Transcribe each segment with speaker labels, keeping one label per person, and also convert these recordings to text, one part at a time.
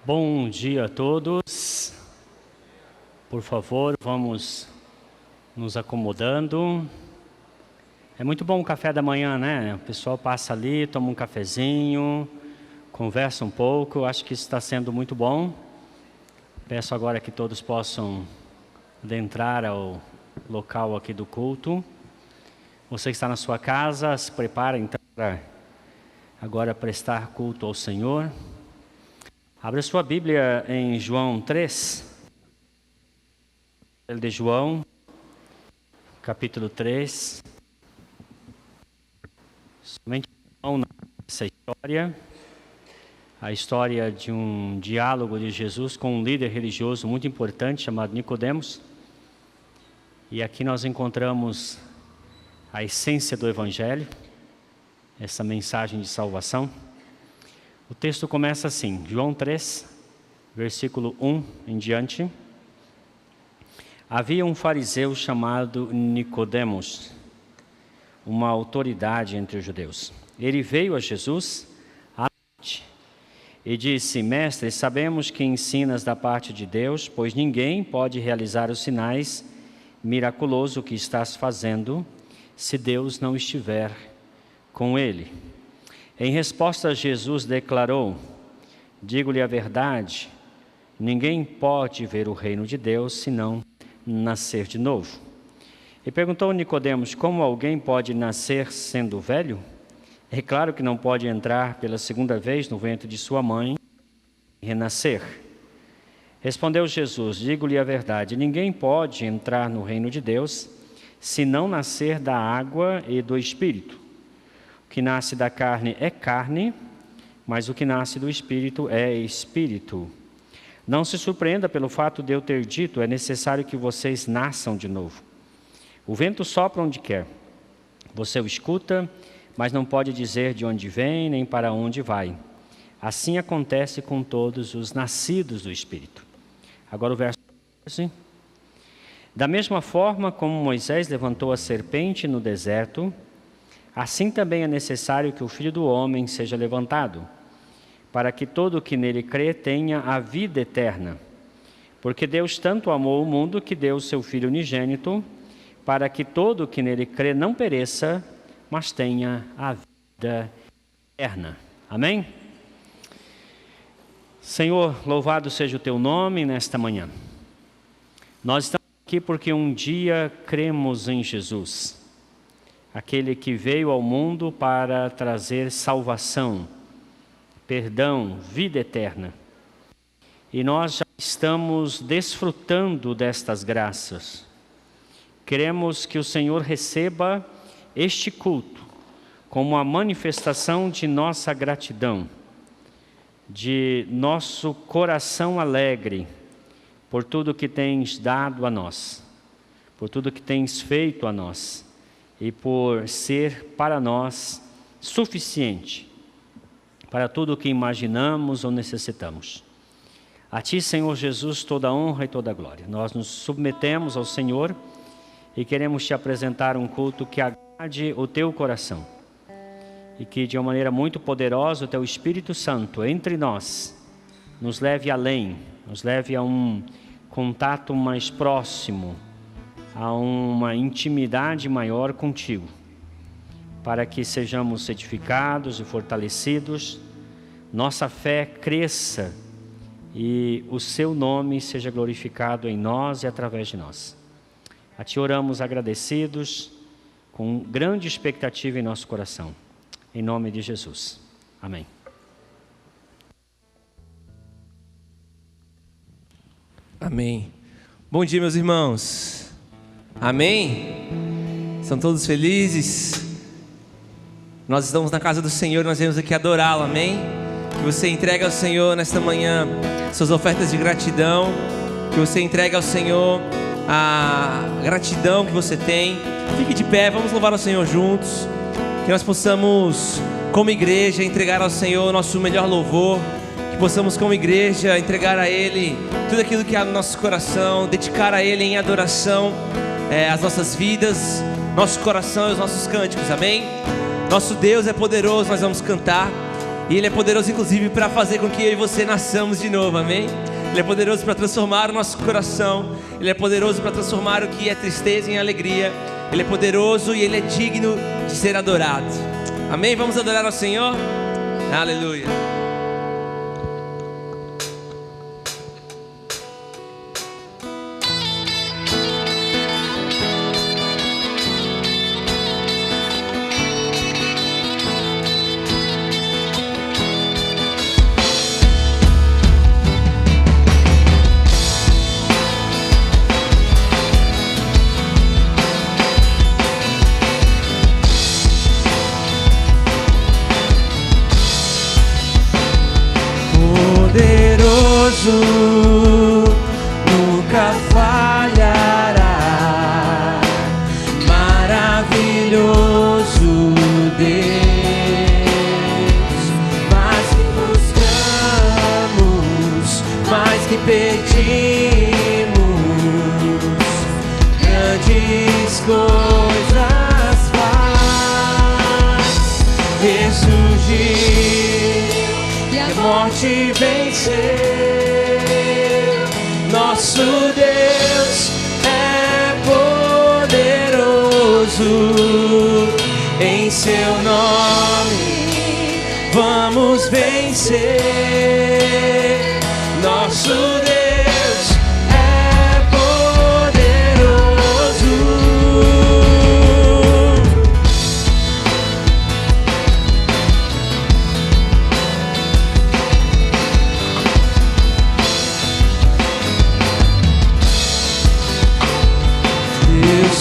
Speaker 1: Bom dia a todos. Por favor, vamos nos acomodando. É muito bom o café da manhã, né? O pessoal passa ali, toma um cafezinho, conversa um pouco. Acho que isso está sendo muito bom. Peço agora que todos possam adentrar ao local aqui do culto. Você que está na sua casa, se prepara então para agora prestar culto ao Senhor. Abra sua Bíblia em João 3. De João, capítulo 3. Somente essa história, a história de um diálogo de Jesus com um líder religioso muito importante chamado Nicodemos. E aqui nós encontramos a essência do Evangelho, essa mensagem de salvação. O texto começa assim, João 3, versículo 1 em diante. Havia um fariseu chamado Nicodemos, uma autoridade entre os judeus. Ele veio a Jesus à noite e disse: Mestre, sabemos que ensinas da parte de Deus, pois ninguém pode realizar os sinais miraculosos que estás fazendo se Deus não estiver com ele. Em resposta, Jesus declarou: Digo-lhe a verdade, ninguém pode ver o reino de Deus senão nascer de novo. E perguntou Nicodemos: Como alguém pode nascer sendo velho? É claro que não pode entrar pela segunda vez no ventre de sua mãe e renascer. Respondeu Jesus: Digo-lhe a verdade, ninguém pode entrar no reino de Deus se não nascer da água e do Espírito. O que nasce da carne é carne, mas o que nasce do Espírito é Espírito. Não se surpreenda pelo fato de eu ter dito: é necessário que vocês nasçam de novo. O vento sopra onde quer. Você o escuta, mas não pode dizer de onde vem nem para onde vai. Assim acontece com todos os nascidos do Espírito. Agora o verso 14. Da mesma forma como Moisés levantou a serpente no deserto, assim também é necessário que o Filho do Homem seja levantado, para que todo o que nele crê tenha a vida eterna. Porque Deus tanto amou o mundo que deu o seu Filho unigênito, para que todo o que nele crê não pereça, mas tenha a vida eterna. Amém? Senhor, louvado seja o teu nome nesta manhã. Nós estamos aqui porque um dia cremos em Jesus, aquele que veio ao mundo para trazer salvação, perdão, vida eterna. E nós já estamos desfrutando destas graças. Queremos que o Senhor receba este culto como a manifestação de nossa gratidão, de nosso coração alegre por tudo que tens dado a nós, por tudo que tens feito a nós e por ser para nós suficiente para tudo o que imaginamos ou necessitamos. A Ti, Senhor Jesus, toda a honra e toda a glória. Nós nos submetemos ao Senhor e queremos Te apresentar um culto que agrade o Teu coração e que de uma maneira muito poderosa o Teu Espírito Santo entre nós nos leve além, nos leve a um contato mais próximo, a uma intimidade maior contigo, para que sejamos edificados e fortalecidos, nossa fé cresça e o seu nome seja glorificado em nós e através de nós. A Ti oramos agradecidos, com grande expectativa em nosso coração. Em nome de Jesus. Amém.
Speaker 2: Amém. Bom dia, meus irmãos. Amém? São todos felizes? Nós estamos na casa do Senhor, nós viemos aqui adorá-lo, amém? Que você entregue ao Senhor nesta manhã suas ofertas de gratidão, que você entregue ao Senhor a gratidão que você tem. Fique de pé, vamos louvar ao Senhor juntos. Que nós possamos, como igreja, entregar ao Senhor nosso melhor louvor, que possamos como igreja entregar a Ele tudo aquilo que há no nosso coração, dedicar a Ele em adoração, as nossas vidas, nosso coração e os nossos cânticos, amém? Nosso Deus é poderoso, nós vamos cantar, e Ele é poderoso inclusive para fazer com que eu e você nasçamos de novo, amém? Ele é poderoso para transformar o nosso coração, Ele é poderoso para transformar o que é tristeza em alegria, Ele é poderoso e Ele é digno de ser adorado, amém? Vamos adorar ao Senhor? Aleluia! Nunca falhará, maravilhoso Deus. Mais que buscamos, mais que pedimos, grandes coisas faz. Ressurgiu e a morte venceu. Nosso Deus é poderoso, em seu nome vamos vencer. Nosso Deus é poderoso.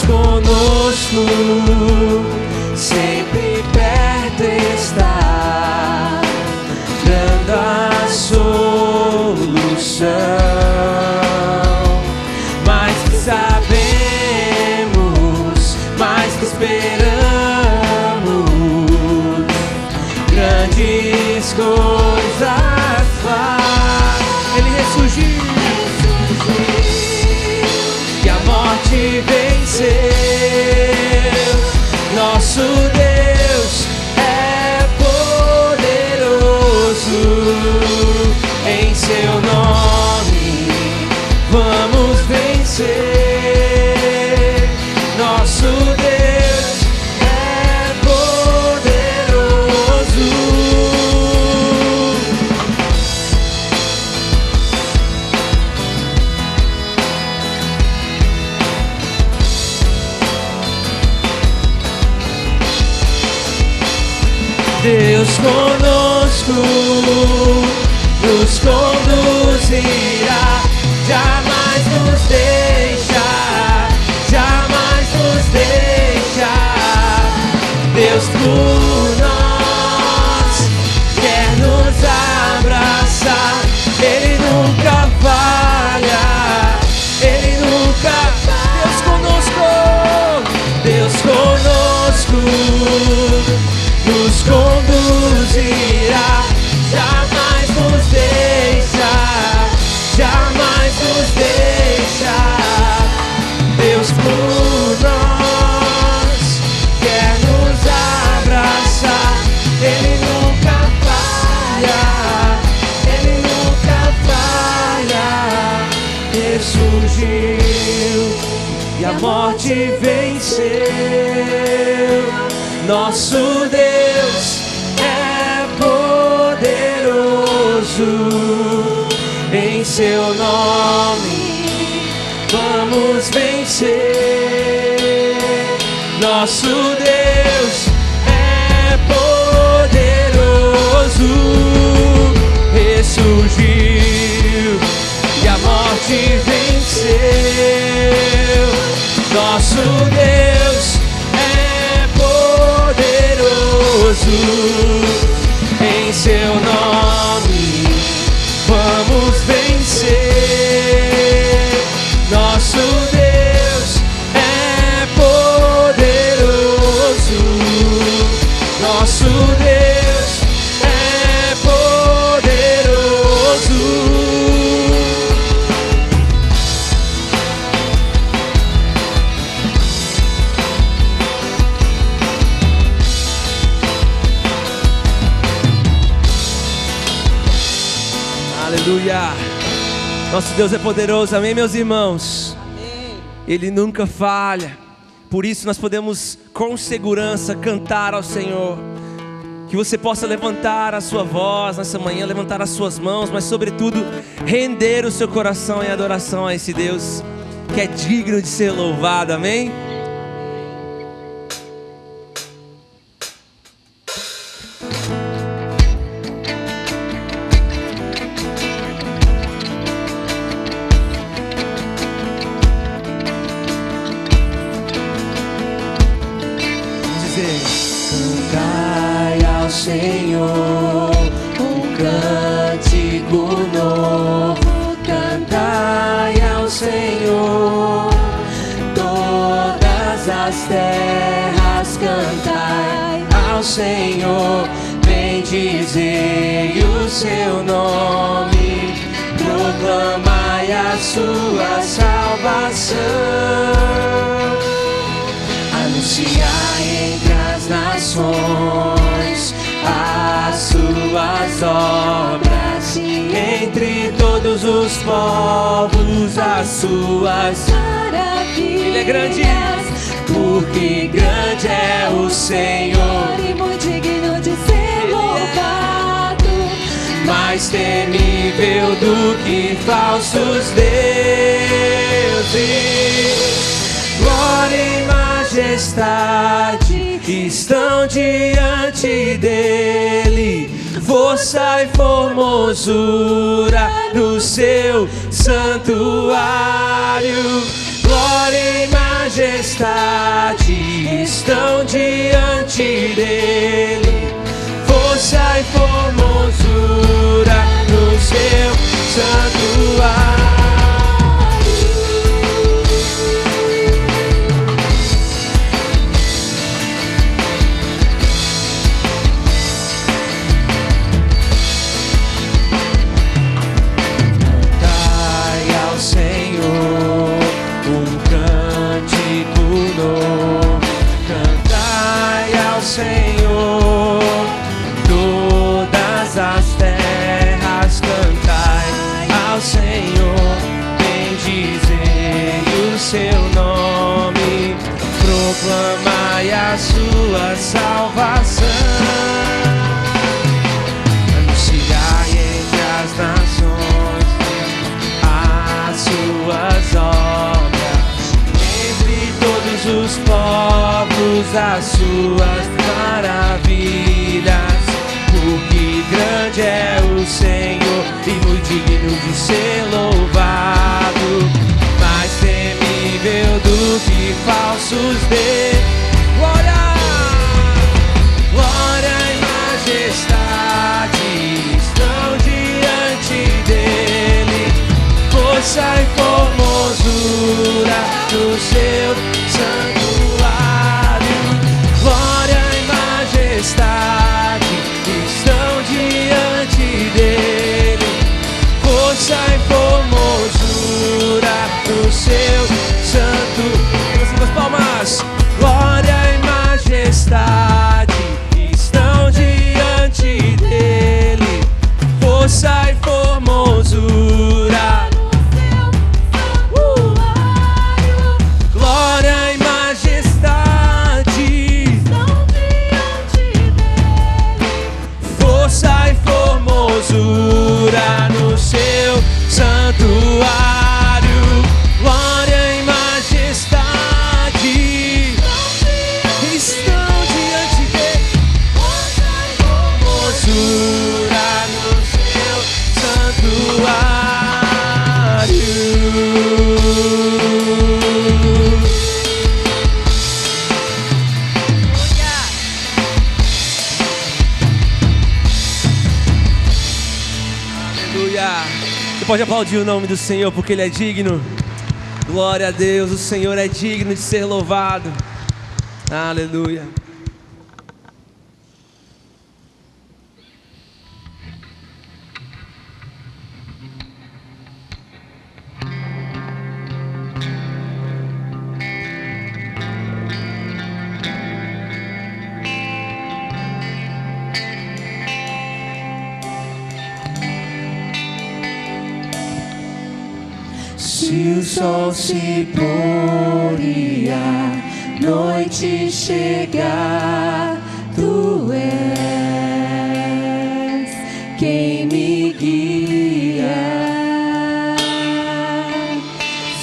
Speaker 2: Conosco, sempre perto está, dando a solução. Mais que sabemos, mais que esperamos, grandes coisas faz. Ele ressurgiu e a morte venceu. Nosso Deus é poderoso, em seu nome vamos vencer. Nosso Deus é poderoso. Deus conosco nos conduzirá, jamais nos deixa, jamais nos deixa. Deus por nós quer nos abraçar, Ele nunca falha, Ele nunca falha. Deus conosco nos conduzirá, jamais nos deixa, jamais nos deixa. Deus por nós quer nos abraçar, Ele nunca falha, Ele nunca falha. Ressurgiu e a morte venceu. Nosso Deus é poderoso, em seu nome vamos vencer. Nosso Deus é poderoso, ressurgiu e a morte venceu. Nosso Deus é poderoso, em seu nome vamos vencer. Nosso Deus é poderoso, nosso Nosso Deus é poderoso, amém, meus irmãos?
Speaker 3: Amém.
Speaker 2: Ele nunca falha. Por isso nós podemos com segurança cantar ao Senhor. Que você possa levantar a sua voz nessa manhã, levantar as suas mãos, mas sobretudo render o seu coração em adoração a esse Deus que é digno de ser louvado, amém?
Speaker 3: Cantai ao Senhor um cântico novo, cantai ao Senhor todas as terras, cantai ao Senhor, bendizei o seu nome, proclamai a sua salvação. Anunciai entre as nações as suas obras, entre todos os povos as suas maravilhas.
Speaker 2: Ele é grande,
Speaker 3: porque grande é o Senhor e muito digno de ser louvado, mais temível do que falsos deuses. Glória e majestade estão diante dele, força e formosura no seu santuário. Glória e majestade estão diante dele, força e formosura no seu santuário. Senhor, todas as terras, cantai ao Senhor, bendizei o seu nome, proclamai a sua salvação. Anunciai entre as nações as suas obras, entre todos os povos as suas maravilhas, porque grande é o Senhor e muito digno de ser louvado, mais temível do que falsos deuses. Glória, glória e majestade estão diante dele, força e formosura do seu santuário. Glória e majestade estão diante dele, força e formosura do seu santo. As palmas. Glória e majestade estão diante dele, força e formosura. Glória e majestade e formosura no seu santuário. Glória e majestade estão diante dele, formosura no seu santuário. Você pode aplaudir o nome do Senhor porque Ele é digno. Glória a Deus, o Senhor é digno de ser louvado. Aleluia. o sol se pôr e a noite chegar, tu és quem me guia.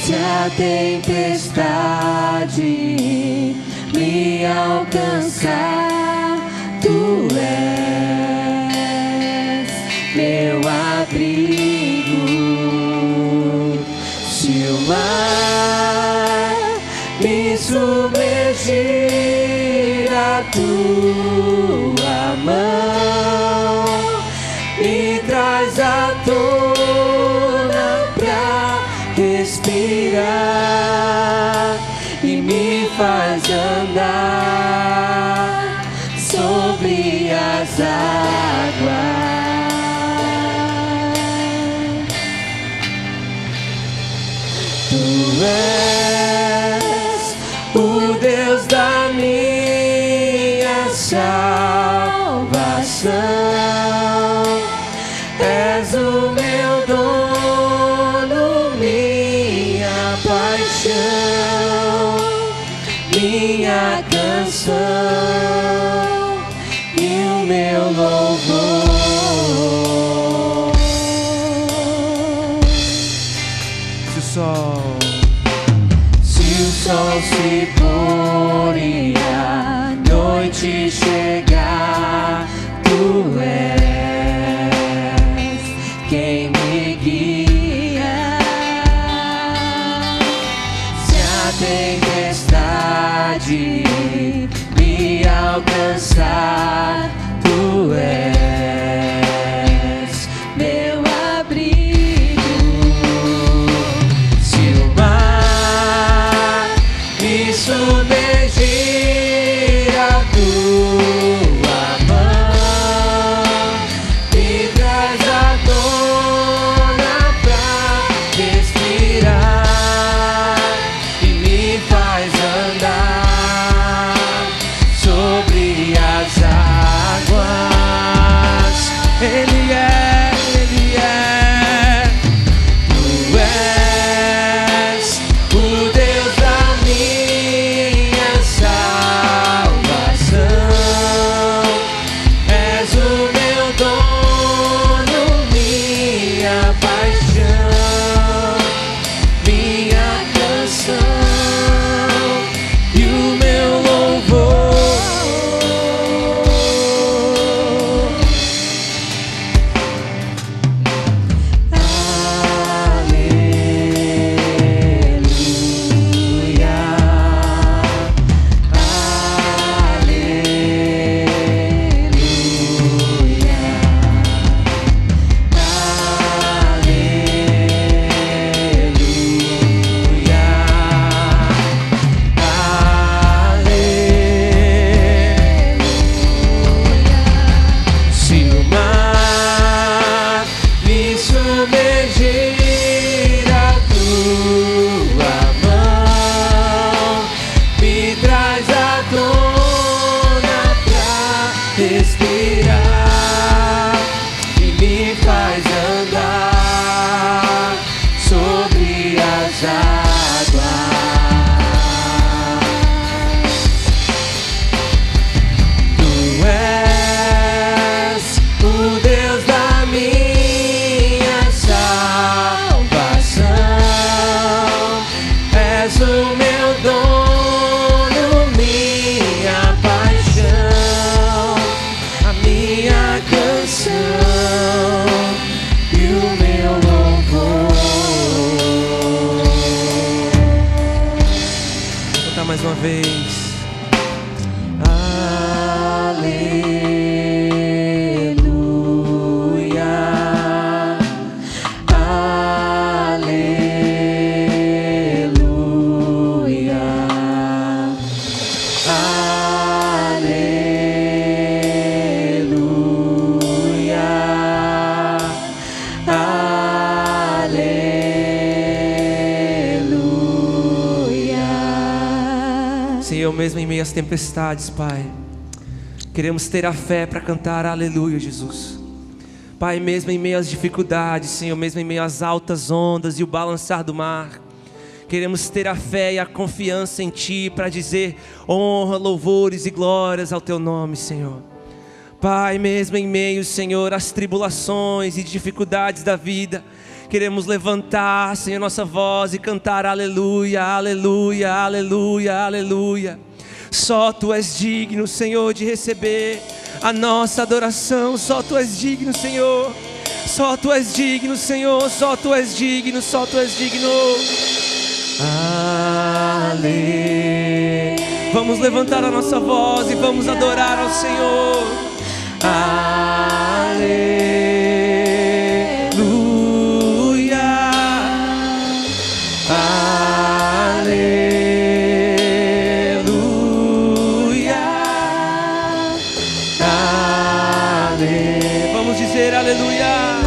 Speaker 3: Se a tempestade me alcançar, tu és meu abrigo. Se o mar me submergir, a tua mão me traz à tona pra respirar e me faz andar sobre as águas. Tu és o Deus da minha salvação, és o meu dono, minha paixão, minha canção e o meu louvor. Se o sol se pôr e a noite chegar, tu és quem me guia. Se a tempestade me alcançar, tu és meu abrigo. Se o mar me submergir, a tua mão me traz à tona pra respirar e me faz andar sobre as águas. Ele é. Tu és o Deus da minha salvação, és o meu dono, minha paixão, minha canção e o meu louvor. Se o mar me submergir, a tua mão me traz à tona pra respirar e me faz andar sobre as águas. Tu és o Deus da minha salvação, és o meu dono, minha paixão, a minha canção e o meu louvor. Vou cantar mais uma vez. Aleluia, aleluia, aleluia, aleluia. Senhor, mesmo em meio às tempestades, Pai, queremos ter a fé para cantar aleluia, Jesus. Pai, mesmo em meio às dificuldades, Senhor, mesmo em meio às altas ondas e o balançar do mar,
Speaker 2: Queremos ter a fé e a confiança em Ti para dizer honra, louvores e glórias ao Teu nome, Senhor. Pai, mesmo em meio, Senhor, às tribulações e dificuldades da vida, queremos levantar, Senhor, nossa voz e cantar aleluia, aleluia, aleluia, aleluia. Só Tu és digno, Senhor, de receber a nossa adoração. Só Tu és digno, Senhor. Só Tu és digno, Senhor. Só Tu és digno, só Tu és digno. Ale. Vamos levantar a nossa voz e vamos adorar ao Senhor. Aleluia. Aleluia. Ale. Vamos dizer aleluia.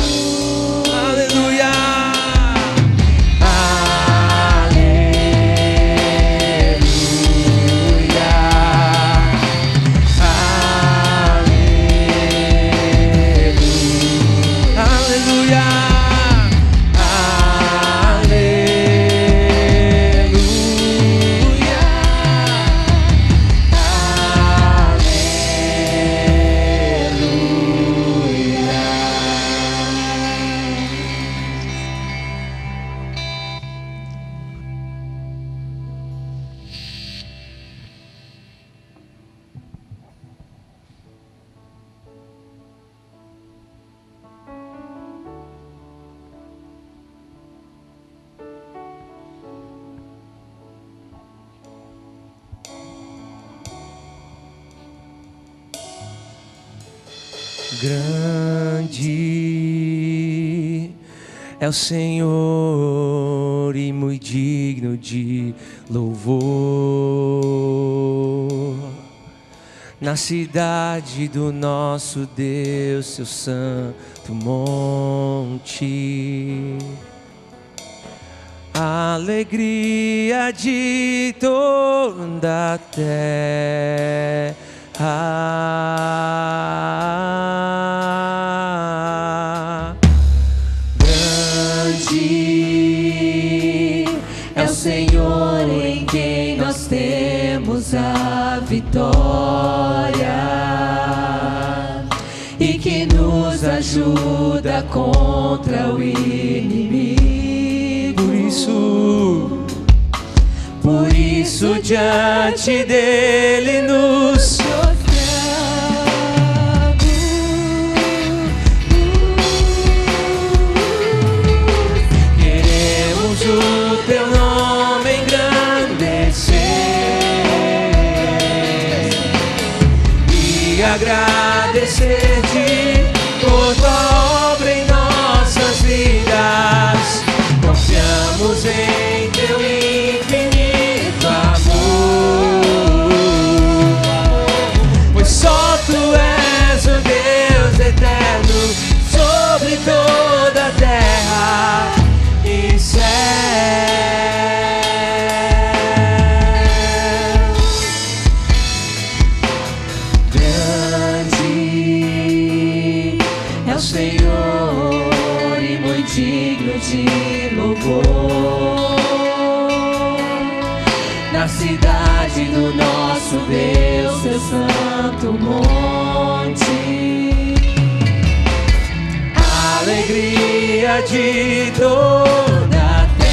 Speaker 2: Aleluia. Grande é o Senhor e muito digno de louvor. Na cidade do nosso Deus, seu santo monte, alegria de toda a terra. Grande é o Senhor em quem nós temos a vitória e que nos ajuda contra o inimigo. Por isso diante dele nos queremos o teu nome engrandecer e agradecer-te por tua obra em nossas vidas. Confiamos em teu infinito amor, pois só tu és o Deus eterno sobre toda a terra e céu. Grande é o Senhor e muito digno de louvor. Na cidade do nosso Deus, seu santo monte, alegria de toda a terra.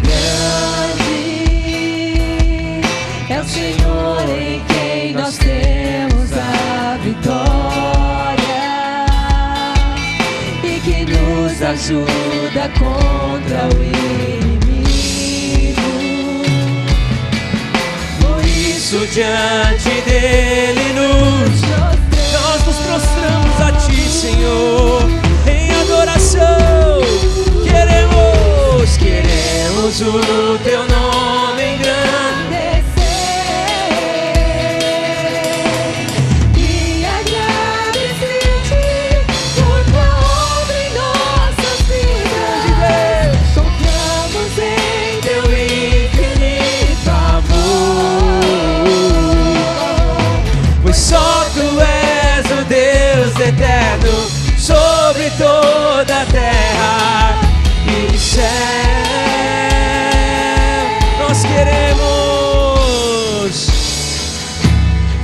Speaker 2: Grande é o Senhor em quem nós temos a vitória e que nos ajuda contra o inimigo. Por isso diante dele nós nos prostramos a ti, Senhor, em adoração. Queremos o teu nome engrandecer e agradecer-te por tua obra em nossas vidas. Confiamos em teu infinito amor, pois só tu és o Deus eterno
Speaker 3: sobre toda a terra e céu. Nós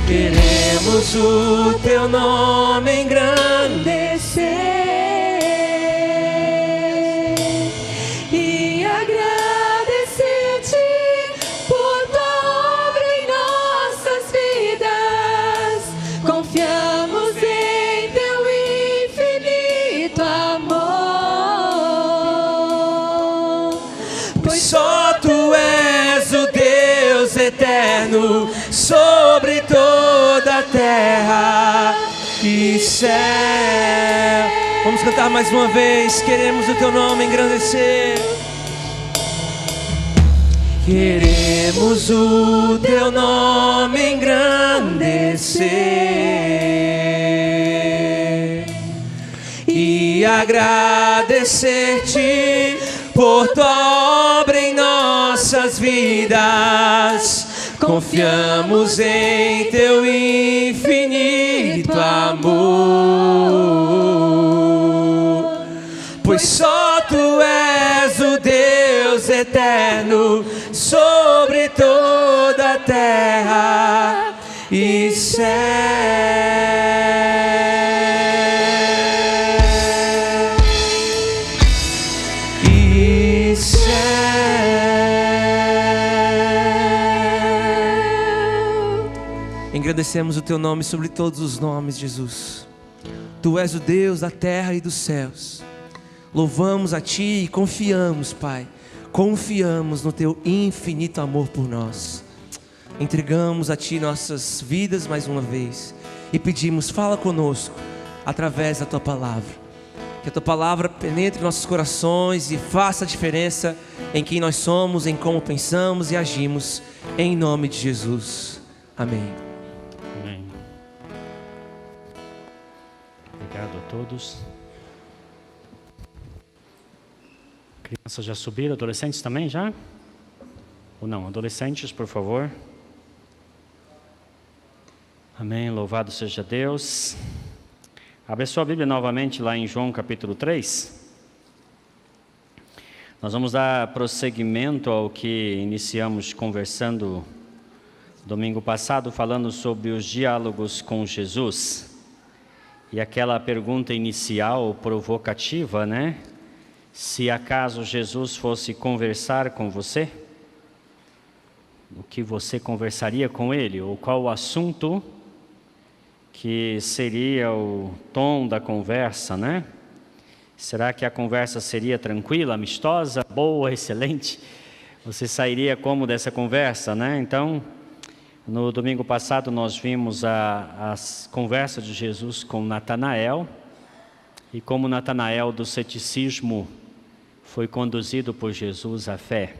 Speaker 3: queremos o teu nome engrandecer e agradecer-te por tua obra em nossas vidas. Confiamos em teu infinito amor, pois só tu és o Deus eterno sobre toda a terra e céu. Vamos cantar mais uma vez. Queremos o teu nome engrandecer. Queremos o teu nome engrandecer e agradecer-te por tua obra em nossas vidas. Confiamos em teu infinito amor, pois só tu és o Deus eterno sobre toda a terra e céu. E céu. Agradecemos o teu nome sobre todos os nomes, Jesus. Tu és o Deus da terra e dos céus. Louvamos a ti e confiamos, Pai. Confiamos no teu infinito amor por nós. Entregamos a ti nossas vidas mais uma vez e pedimos, fala conosco através da tua palavra. Que a tua palavra penetre nossos corações e faça a diferença em quem nós somos, em como pensamos e agimos. Em nome de Jesus. Amém.
Speaker 1: Amém. Obrigado a todos. Crianças já subiram, adolescentes também já? Ou não? Adolescentes, por favor. Amém, louvado seja Deus. Abre sua Bíblia novamente lá em João capítulo 3. Nós vamos dar prosseguimento ao que iniciamos conversando domingo passado, falando sobre os diálogos com Jesus. E aquela pergunta inicial provocativa, né? Se acaso Jesus fosse conversar com você, o que você conversaria com ele? Ou qual o assunto que seria o tom da conversa, né? Será que a conversa seria tranquila, amistosa, boa, excelente? Você sairia como dessa conversa, né? Então, no domingo passado nós vimos a conversa de Jesus com Natanael e como Natanael do ceticismo foi conduzido por Jesus à fé.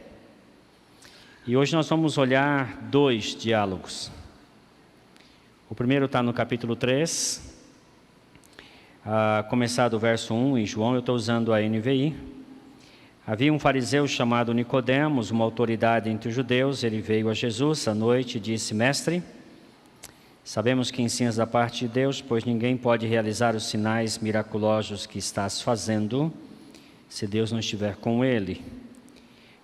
Speaker 1: E hoje nós vamos olhar 2 diálogos. O primeiro está no capítulo 3, a começar do verso 1 em João, eu estou usando a NVI. Havia um fariseu chamado Nicodemos, uma autoridade entre os judeus. Ele veio a Jesus à noite e disse: Mestre, sabemos que ensinas da parte de Deus, pois ninguém pode realizar os sinais miraculosos que estás fazendo, se Deus não estiver com ele.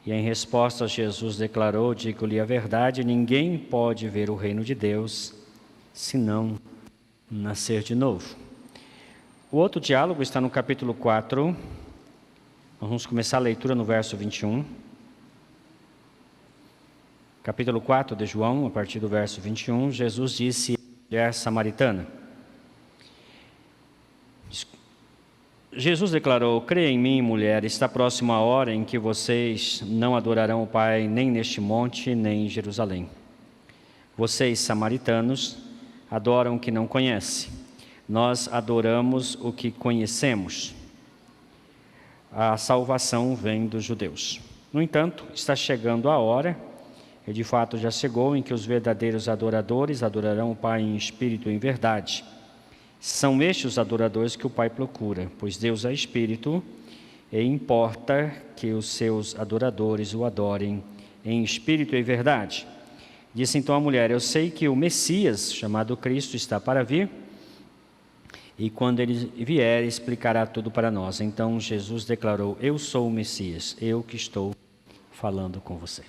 Speaker 1: E em resposta Jesus declarou: digo-lhe a verdade, ninguém pode ver o reino de Deus se não nascer de novo. O outro diálogo está no capítulo 4, nós vamos começar a leitura no verso 21. Capítulo 4 de João, a partir do verso 21, Jesus disse à mulher samaritana. Jesus declarou: creia em mim, mulher, está próxima a hora em que vocês não adorarão o Pai nem neste monte, nem em Jerusalém. Vocês, samaritanos, adoram o que não conhecem. Nós adoramos o que conhecemos. A salvação vem dos judeus. No entanto, está chegando a hora, e de fato já chegou, em que os verdadeiros adoradores adorarão o Pai em espírito e em verdade. São estes os adoradores que o Pai procura, pois Deus é espírito e importa que os seus adoradores o adorem em espírito e verdade. Disse então a mulher: eu sei que o Messias, chamado Cristo, está para vir. e quando ele vier, explicará tudo para nós. Então Jesus declarou: eu sou o Messias, eu que estou falando com você.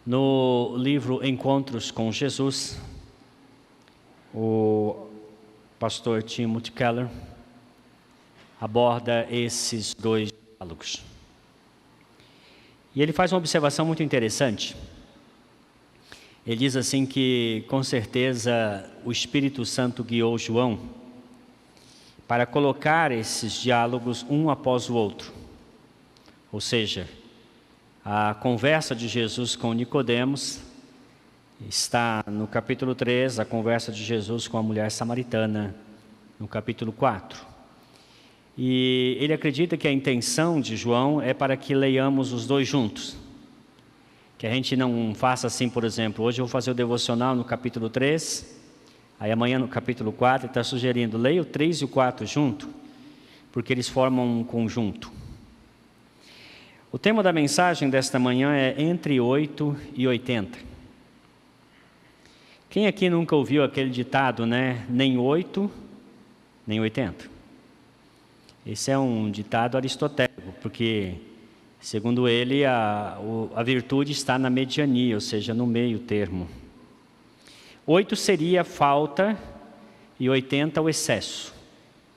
Speaker 1: No livro Encontros com Jesus, o pastor Timothy Keller aborda esses dois diálogos. E ele faz uma observação muito interessante. Ele diz assim que, com certeza, o Espírito Santo guiou João para colocar esses diálogos um após o outro. Ou seja, a conversa de Jesus com Nicodemos está no capítulo 3, a conversa de Jesus com a mulher samaritana, no capítulo 4. E ele acredita que a intenção de João é para que leiamos os dois juntos. Que a gente não faça assim, por exemplo, hoje eu vou fazer o devocional no capítulo 3, aí amanhã no capítulo 4, ele está sugerindo, leia o 3 e o 4 junto, porque eles formam um conjunto. O tema da mensagem desta manhã é entre 8 e 80. Quem aqui nunca ouviu aquele ditado, né? Nem 8, nem 80. Esse é um ditado aristotélico, porque, segundo ele, a virtude está na mediania, ou seja, no meio termo. 8 seria falta e 80 o excesso.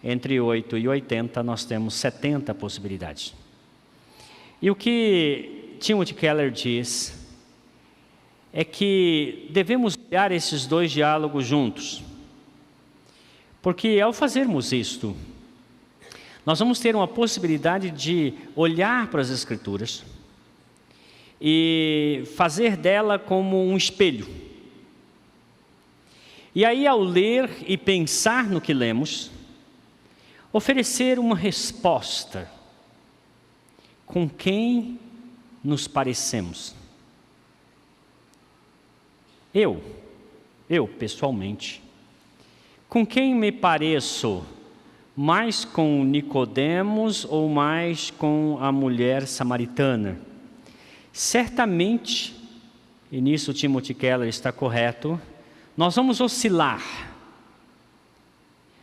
Speaker 1: Entre 8 e 80 nós temos 70 possibilidades. E o que Timothy Keller diz é que devemos olhar esses dois diálogos juntos. Porque ao fazermos isto, nós vamos ter uma possibilidade de olhar para as Escrituras e fazer dela como um espelho. E aí, ao ler e pensar no que lemos, oferecer uma resposta. Com quem nos parecemos? Eu pessoalmente, com quem me pareço? Mais com Nicodemos ou mais com a mulher samaritana? Certamente, e nisso Timothy Keller está correto, nós vamos oscilar.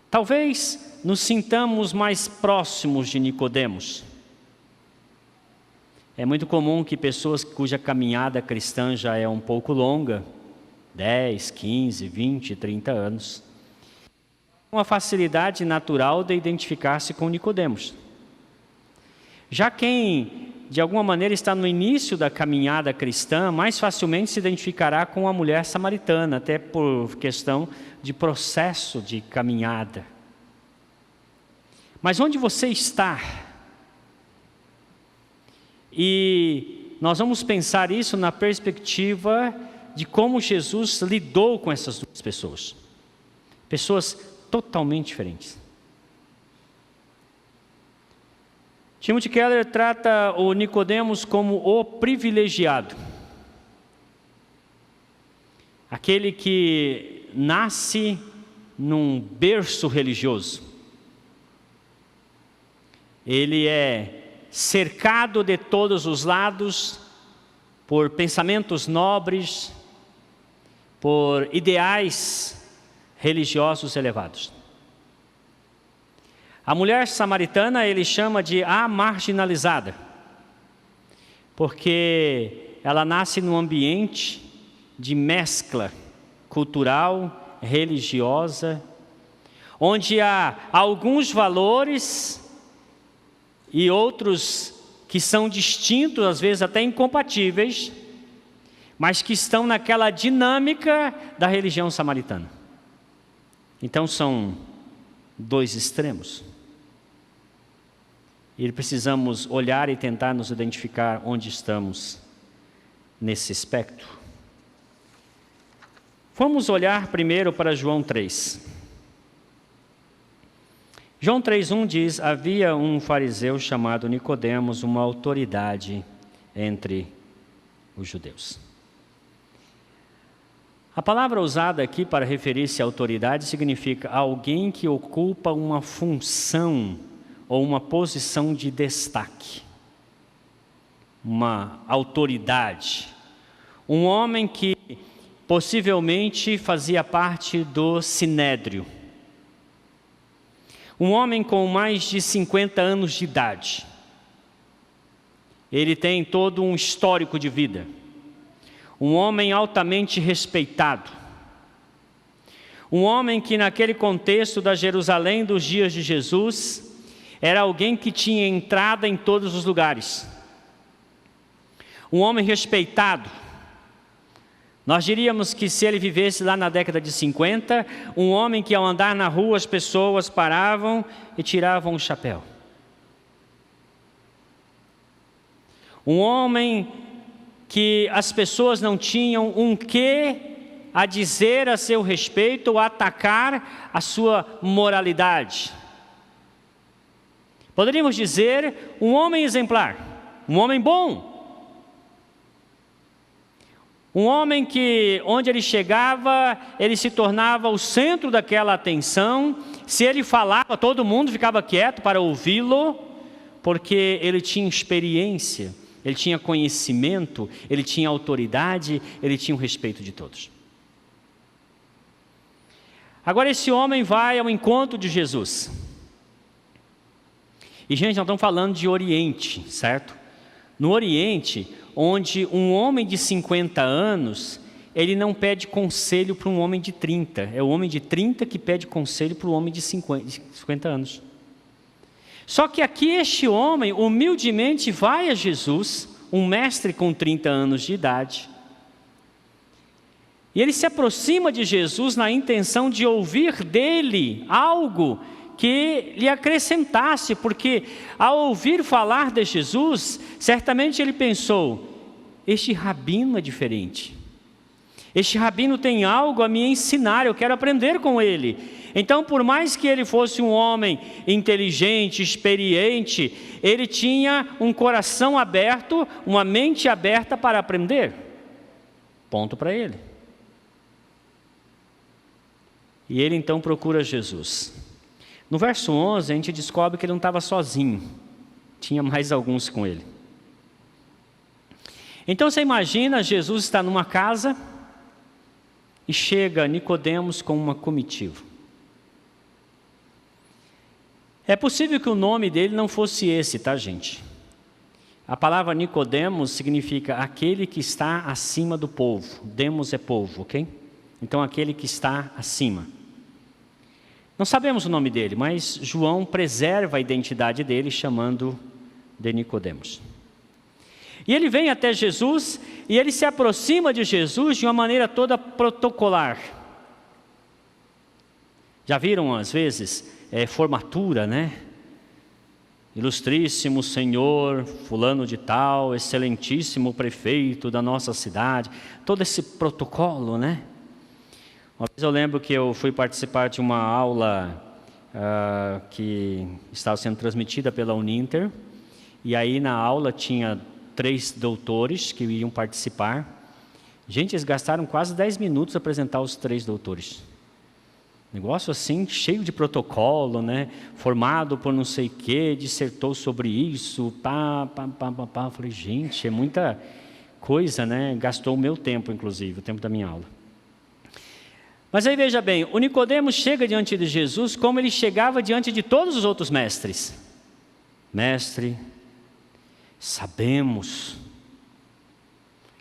Speaker 1: Talvez nos sintamos mais próximos de Nicodemos. É muito comum que pessoas cuja caminhada cristã já é um pouco longa, 10, 15, 20, 30 anos, uma facilidade natural de identificar-se com Nicodemos. Já quem, de alguma maneira, está no início da caminhada cristã, mais facilmente se identificará com a mulher samaritana, até por questão de processo de caminhada. Mas onde você está? E nós vamos pensar isso na perspectiva de como Jesus lidou com essas duas pessoas. Pessoas totalmente diferentes. Timothy Keller trata o Nicodemos como o privilegiado. Aquele que nasce num berço religioso. Ele é cercado de todos os lados por pensamentos nobres, por ideais religiosos elevados. A mulher samaritana ele chama de a marginalizada, porque ela nasce num ambiente de mescla cultural, religiosa, onde há alguns valores e outros que são distintos, às vezes até incompatíveis, mas que estão naquela dinâmica da religião samaritana. Então são dois extremos. E precisamos olhar e tentar nos identificar onde estamos nesse espectro. Vamos olhar primeiro para João 3. João 3:1 diz: havia um fariseu chamado Nicodemos, uma autoridade entre os judeus. A palavra usada aqui para referir-se à autoridade significa alguém que ocupa uma função ou uma posição de destaque. Uma autoridade. Um homem que possivelmente fazia parte do sinédrio. Um homem com mais de 50 anos de idade. Ele tem todo um histórico de vida. Um homem altamente respeitado. Um homem que naquele contexto da Jerusalém dos dias de Jesus, era alguém que tinha entrada em todos os lugares. Um homem respeitado. Nós diríamos que se ele vivesse lá na década de 50, um homem que ao andar na rua as pessoas paravam e tiravam o chapéu. Um homem que as pessoas não tinham um quê a dizer a seu respeito ou a atacar a sua moralidade. Poderíamos dizer um homem exemplar, um homem bom. Um homem que, onde ele chegava, ele se tornava o centro daquela atenção. Se ele falava, todo mundo ficava quieto para ouvi-lo, porque ele tinha experiência, ele tinha conhecimento, ele tinha autoridade, ele tinha o respeito de todos. Agora esse homem vai ao encontro de Jesus. E gente, nós estamos falando de Oriente, certo? No Oriente, onde um homem de 50 anos, ele não pede conselho para um homem de 30. É o homem de 30 que pede conselho para o homem de 50 anos. Só que aqui este homem, humildemente, vai a Jesus, um mestre com 30 anos de idade. E ele se aproxima de Jesus na intenção de ouvir dele algo que lhe acrescentasse, porque ao ouvir falar de Jesus, certamente ele pensou, este rabino é diferente. Este rabino tem algo a me ensinar, eu quero aprender com ele. Então, por mais que ele fosse um homem inteligente, experiente, ele tinha um coração aberto, uma mente aberta para aprender. Ponto para ele. E ele então procura Jesus. No verso 11, a gente descobre que ele não estava sozinho. Tinha mais alguns com ele. Então você imagina, Jesus está numa casa e chega Nicodemos com uma comitiva. É possível que o nome dele não fosse esse, tá, gente? A palavra Nicodemos significa aquele que está acima do povo. Demos é povo, ok? Então aquele que está acima. Não sabemos o nome dele, mas João preserva a identidade dele chamando de Nicodemos. E ele vem até Jesus e ele se aproxima de Jesus de uma maneira toda protocolar. Já viram às vezes formatura, né? Ilustríssimo senhor fulano de tal, excelentíssimo prefeito da nossa cidade. Todo esse protocolo, né? Uma vez eu lembro que eu fui participar de uma aula que estava sendo transmitida pela Uninter, e aí na aula tinha 3 doutores que iriam participar. Gente, eles gastaram quase 10 minutos a apresentar os 3 doutores. Negócio assim, cheio de protocolo, né? Formado por não sei o quê, dissertou sobre isso, pá. Falei, gente, é muita coisa, né? Gastou o meu tempo, inclusive, o tempo da minha aula. Mas aí veja bem, o Nicodemos chega diante de Jesus como ele chegava diante de todos os outros mestres. Mestre, sabemos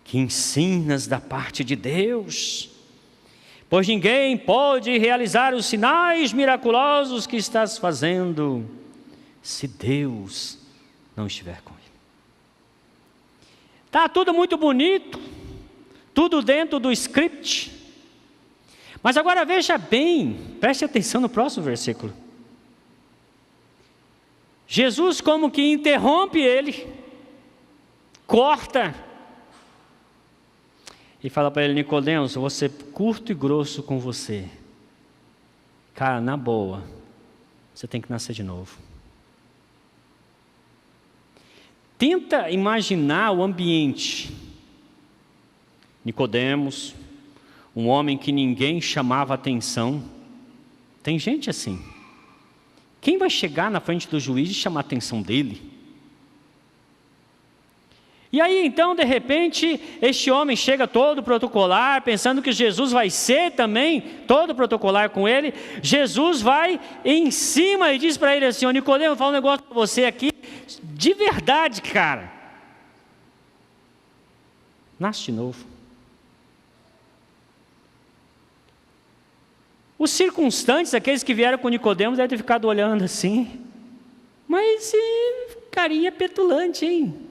Speaker 1: que ensinas da parte de Deus, pois ninguém pode realizar os sinais miraculosos que estás fazendo, se Deus não estiver com ele. Está tudo muito bonito, tudo dentro do script. Mas agora veja bem, preste atenção no próximo versículo. Jesus como que interrompe ele, corta, e fala para ele, Nicodemos, eu vou ser curto e grosso com você. Cara, na boa, você tem que nascer de novo. Tenta imaginar o ambiente. Nicodemos, um homem que ninguém chamava atenção. Tem gente assim. Quem vai chegar na frente do juiz e chamar a atenção dele? E aí então, de repente, este homem chega todo protocolar, pensando que Jesus vai ser também todo protocolar com ele. Jesus vai em cima e diz para ele assim: Nicodemo, vou falar um negócio para você aqui, de verdade, cara. Nasce de novo. Os circunstantes, aqueles que vieram com Nicodemo, devem ter ficado olhando assim. Mas carinha petulante, hein?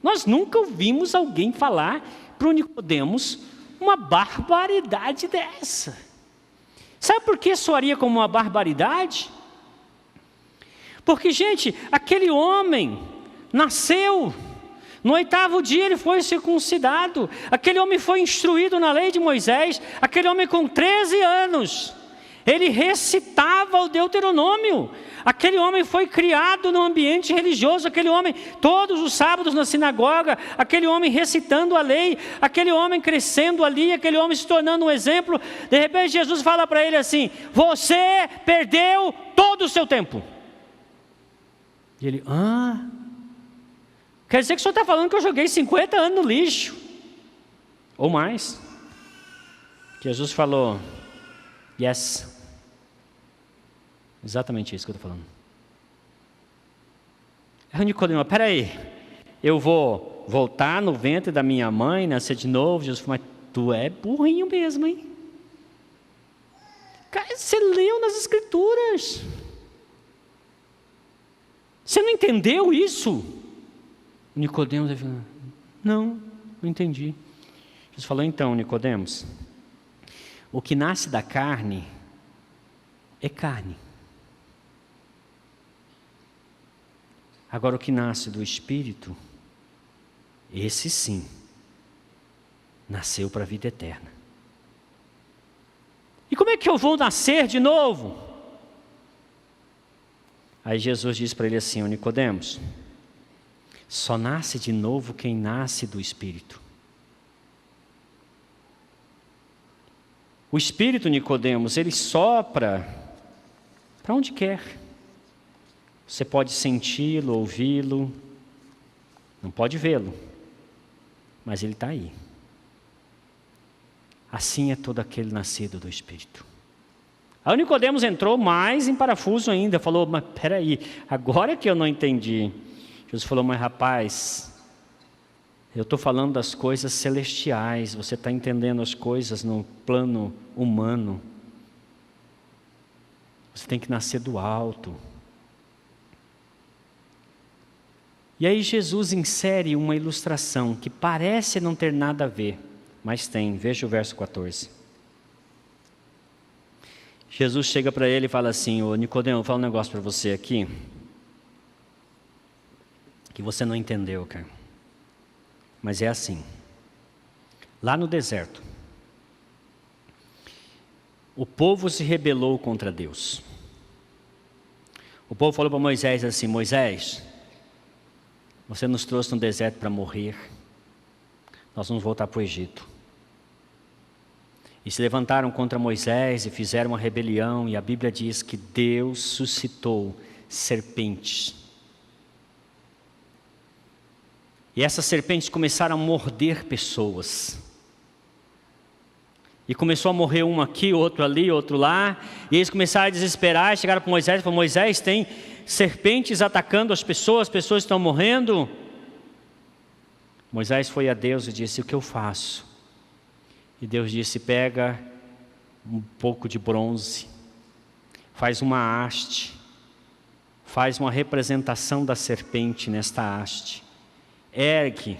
Speaker 1: Nós nunca ouvimos alguém falar para o Nicodemos uma barbaridade dessa. Sabe por que soaria como uma barbaridade? Porque, gente, aquele homem nasceu, no 8º dia ele foi circuncidado, aquele homem foi instruído na lei de Moisés, aquele homem com 13 anos, ele recitava o Deuteronômio, aquele homem foi criado num ambiente religioso, aquele homem todos os sábados na sinagoga, aquele homem recitando a lei, aquele homem crescendo ali, aquele homem se tornando um exemplo. De repente Jesus fala para ele assim: você perdeu todo o seu tempo. E ele, quer dizer que o senhor está falando que eu joguei 50 anos no lixo? Ou mais. Jesus falou, yes. Exatamente isso que eu estou falando. Nicodemo, peraí, eu vou voltar no ventre da minha mãe, nascer de novo? Jesus falou, mas tu é burrinho mesmo, hein? Cara, você leu nas Escrituras. Você não entendeu isso? Nicodemos falou, não entendi. Jesus falou, então, Nicodemos, o que nasce da carne é carne. Agora o que nasce do Espírito, esse sim, nasceu para a vida eterna. E como é que eu vou nascer de novo? Aí Jesus diz para ele assim, Nicodemos, só nasce de novo quem nasce do Espírito. O Espírito, Nicodemos, ele sopra para onde quer. Você pode senti-lo, ouvi-lo, não pode vê-lo, mas ele está aí. Assim é todo aquele nascido do Espírito. Aí o Nicodemos entrou mais em parafuso ainda, falou, mas peraí, agora que eu não entendi. Jesus falou, mas rapaz, eu estou falando das coisas celestiais, você está entendendo as coisas no plano humano. Você tem que nascer do alto. E aí Jesus insere uma ilustração que parece não ter nada a ver, mas tem. Veja o verso 14. Jesus chega para ele e fala assim, ô Nicodemo, vou falar um negócio para você aqui, que você não entendeu, cara. Mas é assim. Lá no deserto, o povo se rebelou contra Deus. O povo falou para Moisés assim, Moisés, você nos trouxe no deserto para morrer, nós vamos voltar para o Egito. E se levantaram contra Moisés e fizeram uma rebelião, e a Bíblia diz que Deus suscitou serpentes. E essas serpentes começaram a morder pessoas. E começou a morrer um aqui, outro ali, outro lá. E eles começaram a desesperar, chegaram para Moisés e falaram, Moisés, tem serpentes atacando as pessoas estão morrendo. Moisés foi a Deus e disse, o que eu faço? E Deus disse, pega um pouco de bronze, faz uma haste, faz uma representação da serpente nesta haste. Ergue,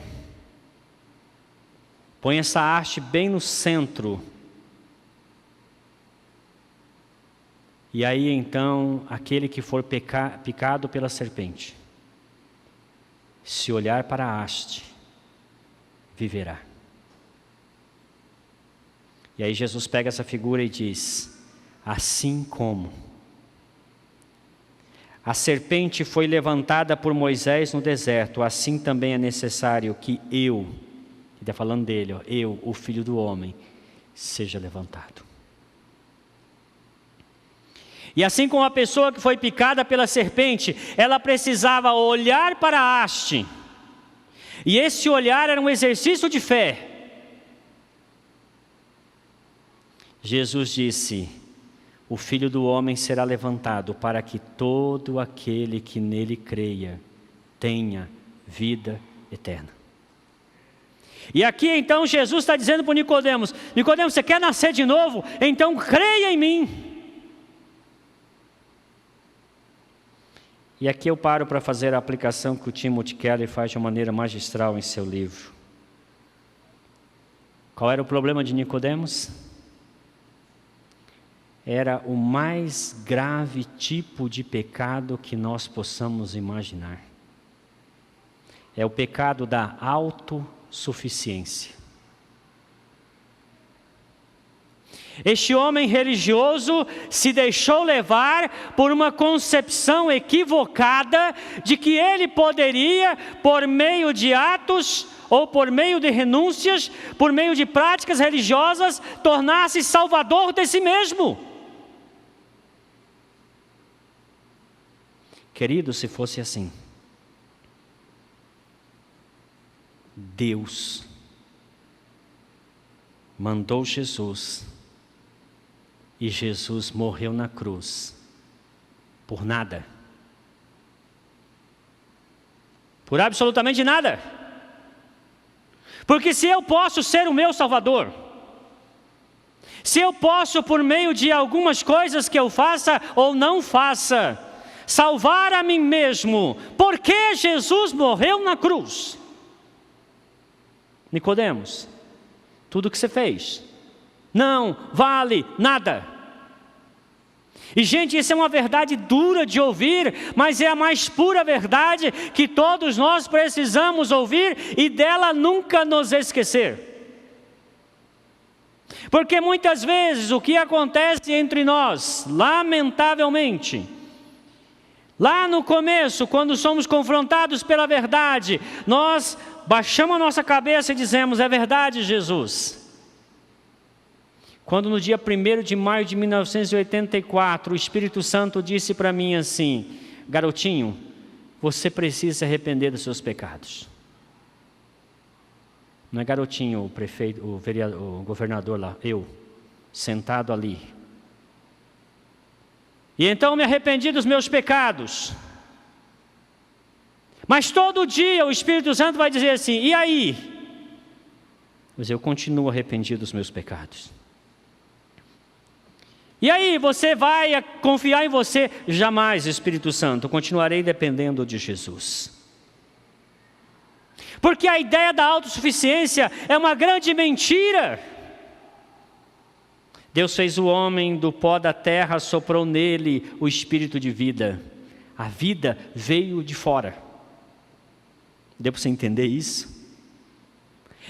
Speaker 1: põe essa haste bem no centro. E aí então, aquele que for picado pela serpente, se olhar para a haste, viverá. E aí Jesus pega essa figura e diz, assim como a serpente foi levantada por Moisés no deserto, assim também é necessário que eu, ele está falando dele, eu, o Filho do Homem, seja levantado. E assim como a pessoa que foi picada pela serpente, ela precisava olhar para a haste. E esse olhar era um exercício de fé. Jesus disse: o Filho do Homem será levantado para que todo aquele que nele creia tenha vida eterna. E aqui então Jesus está dizendo para Nicodemos: Nicodemos, você quer nascer de novo? Então creia em mim. E aqui eu paro para fazer a aplicação que o Timothy Keller faz de uma maneira magistral em seu livro. Qual era o problema de Nicodemos? Era o mais grave tipo de pecado que nós possamos imaginar. É o pecado da autossuficiência. Este homem religioso se deixou levar por uma concepção equivocada de que ele poderia, por meio de atos ou por meio de renúncias, por meio de práticas religiosas, tornar-se salvador de si mesmo. Querido, se fosse assim, Deus mandou Jesus, e Jesus morreu na cruz, por nada. Por absolutamente nada. Porque se eu posso ser o meu Salvador, se eu posso, por meio de algumas coisas que eu faça ou não faça, salvar a mim mesmo, por que Jesus morreu na cruz? Nicodemos, tudo que você fez não vale nada. E gente, isso é uma verdade dura de ouvir, mas é a mais pura verdade que todos nós precisamos ouvir e dela nunca nos esquecer. Porque muitas vezes o que acontece entre nós, lamentavelmente, lá no começo, quando somos confrontados pela verdade, nós baixamos a nossa cabeça e dizemos: é verdade, Jesus. Quando no dia 1º de maio de 1984, o Espírito Santo disse para mim assim: garotinho, você precisa se arrepender dos seus pecados. Não é garotinho, o prefeito, o vereador, o governador lá, eu, sentado ali. E então me arrependi dos meus pecados. Mas todo dia o Espírito Santo vai dizer assim: e aí? Mas eu continuo arrependido dos meus pecados. E aí, você vai confiar em você? Jamais, Espírito Santo, continuarei dependendo de Jesus. Porque a ideia da autossuficiência é uma grande mentira. Deus fez o homem do pó da terra, soprou nele o espírito de vida. A vida veio de fora. Deu para você entender isso?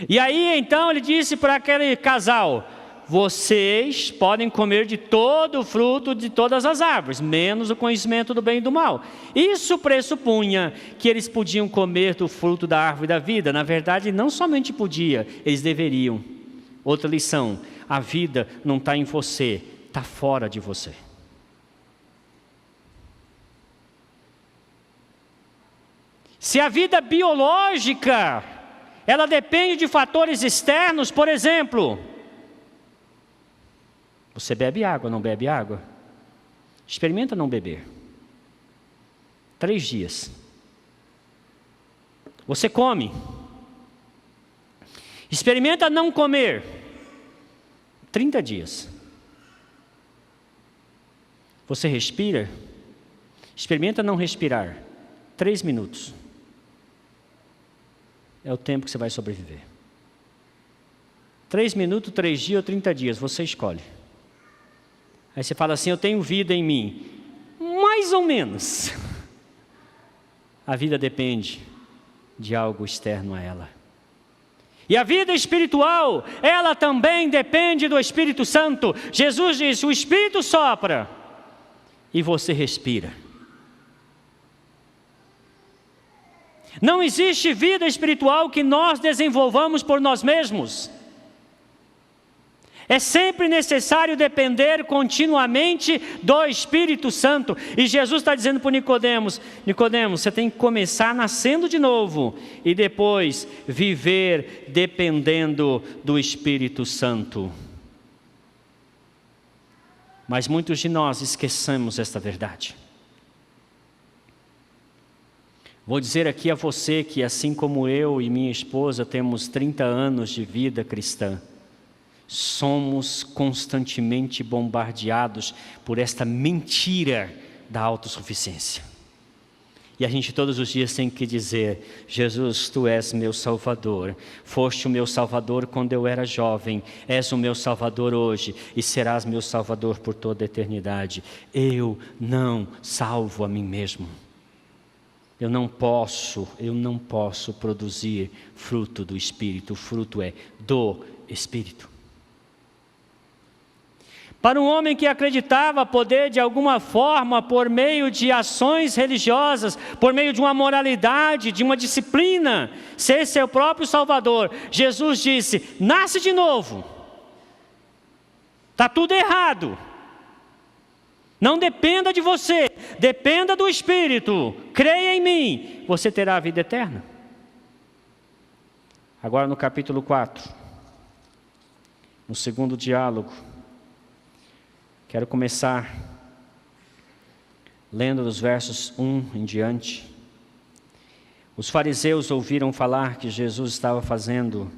Speaker 1: E aí, então, ele disse para aquele casal: vocês podem comer de todo o fruto de todas as árvores, menos o conhecimento do bem e do mal. Isso pressupunha que eles podiam comer do fruto da árvore da vida. Na verdade, não somente podia, eles deveriam. Outra lição: a vida não está em você, está fora de você. Se a vida biológica, ela depende de fatores externos, por exemplo, você bebe água, não bebe água? Experimenta não beber. 3 dias. Você come. Experimenta não comer. 30 dias. Você respira. Experimenta não respirar. 3 minutos. É o tempo que você vai sobreviver. 3 minutos, 3 dias ou 30 dias, você escolhe. Aí você fala assim: eu tenho vida em mim. Mais ou menos. A vida depende de algo externo a ela. E a vida espiritual, ela também depende do Espírito Santo. Jesus disse: o Espírito sopra e você respira. Não existe vida espiritual que nós desenvolvamos por nós mesmos. É sempre necessário depender continuamente do Espírito Santo. E Jesus está dizendo para Nicodemos: Nicodemos, você tem que começar nascendo de novo e depois viver dependendo do Espírito Santo. Mas muitos de nós esquecemos esta verdade. Vou dizer aqui a você que, assim como eu e minha esposa temos 30 anos de vida cristã, somos constantemente bombardeados por esta mentira da autossuficiência. E a gente todos os dias tem que dizer: Jesus, Tu és meu Salvador, foste o meu Salvador quando eu era jovem, és o meu Salvador hoje e serás meu Salvador por toda a eternidade. Eu não salvo a mim mesmo. Eu não posso produzir fruto do Espírito, o fruto é do Espírito. Para um homem que acreditava poder de alguma forma, por meio de ações religiosas, por meio de uma moralidade, de uma disciplina, ser seu próprio Salvador, Jesus disse: nasce de novo, está tudo errado, não dependa de você, dependa do Espírito, creia em mim, você terá a vida eterna. Agora no capítulo 4, no segundo diálogo, quero começar lendo dos versos 1 em diante. Os fariseus ouviram falar que Jesus estava fazendo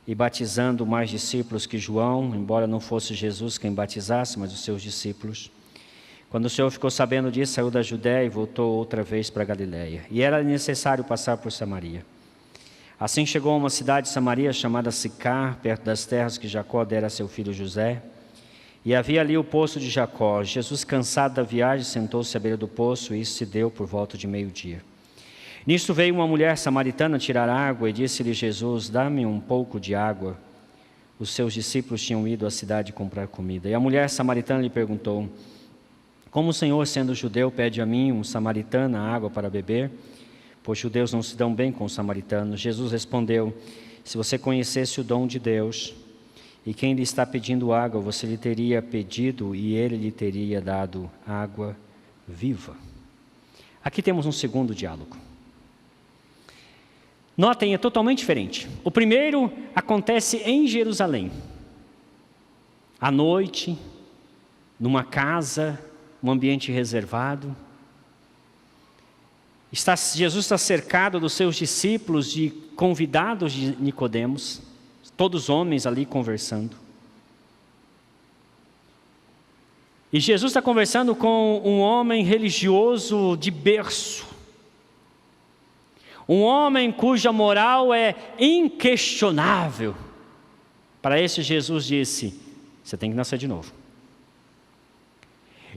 Speaker 1: e batizando mais discípulos que João, embora não fosse Jesus quem batizasse, mas os seus discípulos. Quando o Senhor ficou sabendo disso, saiu da Judéia e voltou outra vez para a Galiléia. E era necessário passar por Samaria. Assim chegou a uma cidade de Samaria chamada Sicar, perto das terras que Jacó dera a seu filho José. E havia ali o poço de Jacó. Jesus, cansado da viagem, sentou-se à beira do poço, e isso se deu por volta de meio-dia. Nisto veio uma mulher samaritana tirar água, e disse-lhe Jesus: dá-me um pouco de água. Os seus discípulos tinham ido à cidade comprar comida. E a mulher samaritana lhe perguntou: como o Senhor, sendo judeu, pede a mim, um samaritano, água para beber? Pois judeus não se dão bem com os samaritanos. Jesus respondeu: se você conhecesse o dom de Deus, e quem lhe está pedindo água, você lhe teria pedido e ele lhe teria dado água viva. Aqui temos um segundo diálogo. Notem, é totalmente diferente. O primeiro acontece em Jerusalém. À noite, numa casa, um ambiente reservado. Jesus está cercado dos seus discípulos, de convidados de Nicodemos, todos homens ali conversando. E Jesus está conversando com um homem religioso de berço. Um homem cuja moral é inquestionável. Para esse Jesus disse: você tem que nascer de novo.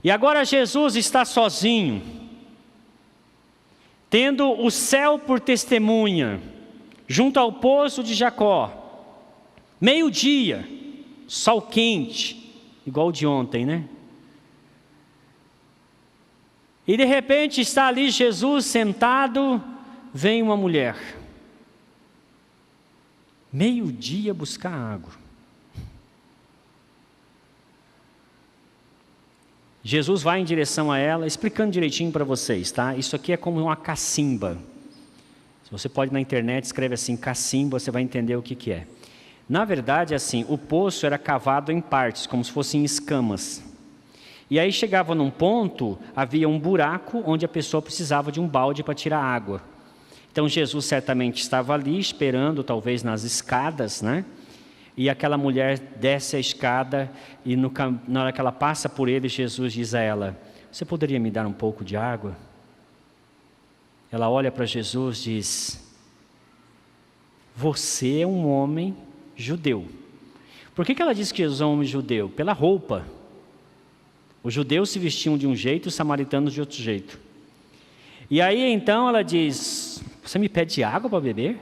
Speaker 1: E agora Jesus está sozinho, tendo o céu por testemunha, junto ao poço de Jacó. Meio-dia, sol quente, igual o de ontem, né? E de repente está ali Jesus sentado, vem uma mulher. Meio-dia buscar água. Jesus vai em direção a ela, explicando direitinho para vocês, tá? Isso aqui é como uma cacimba. Se você pode na internet, escreve assim, cacimba, você vai entender o que é. Na verdade, assim, o poço era cavado em partes, como se fossem escamas. E aí chegava num ponto, havia um buraco onde a pessoa precisava de um balde para tirar água. Então Jesus certamente estava ali esperando, talvez nas escadas, né? E aquela mulher desce a escada e na hora que ela passa por ele, Jesus diz a ela: você poderia me dar um pouco de água? Ela olha para Jesus e diz: você é um homem judeu. Por que ela diz que Jesus é um homem judeu? Pela roupa. Os judeus se vestiam de um jeito, os samaritanos de outro jeito. E aí então ela diz: você me pede água para beber?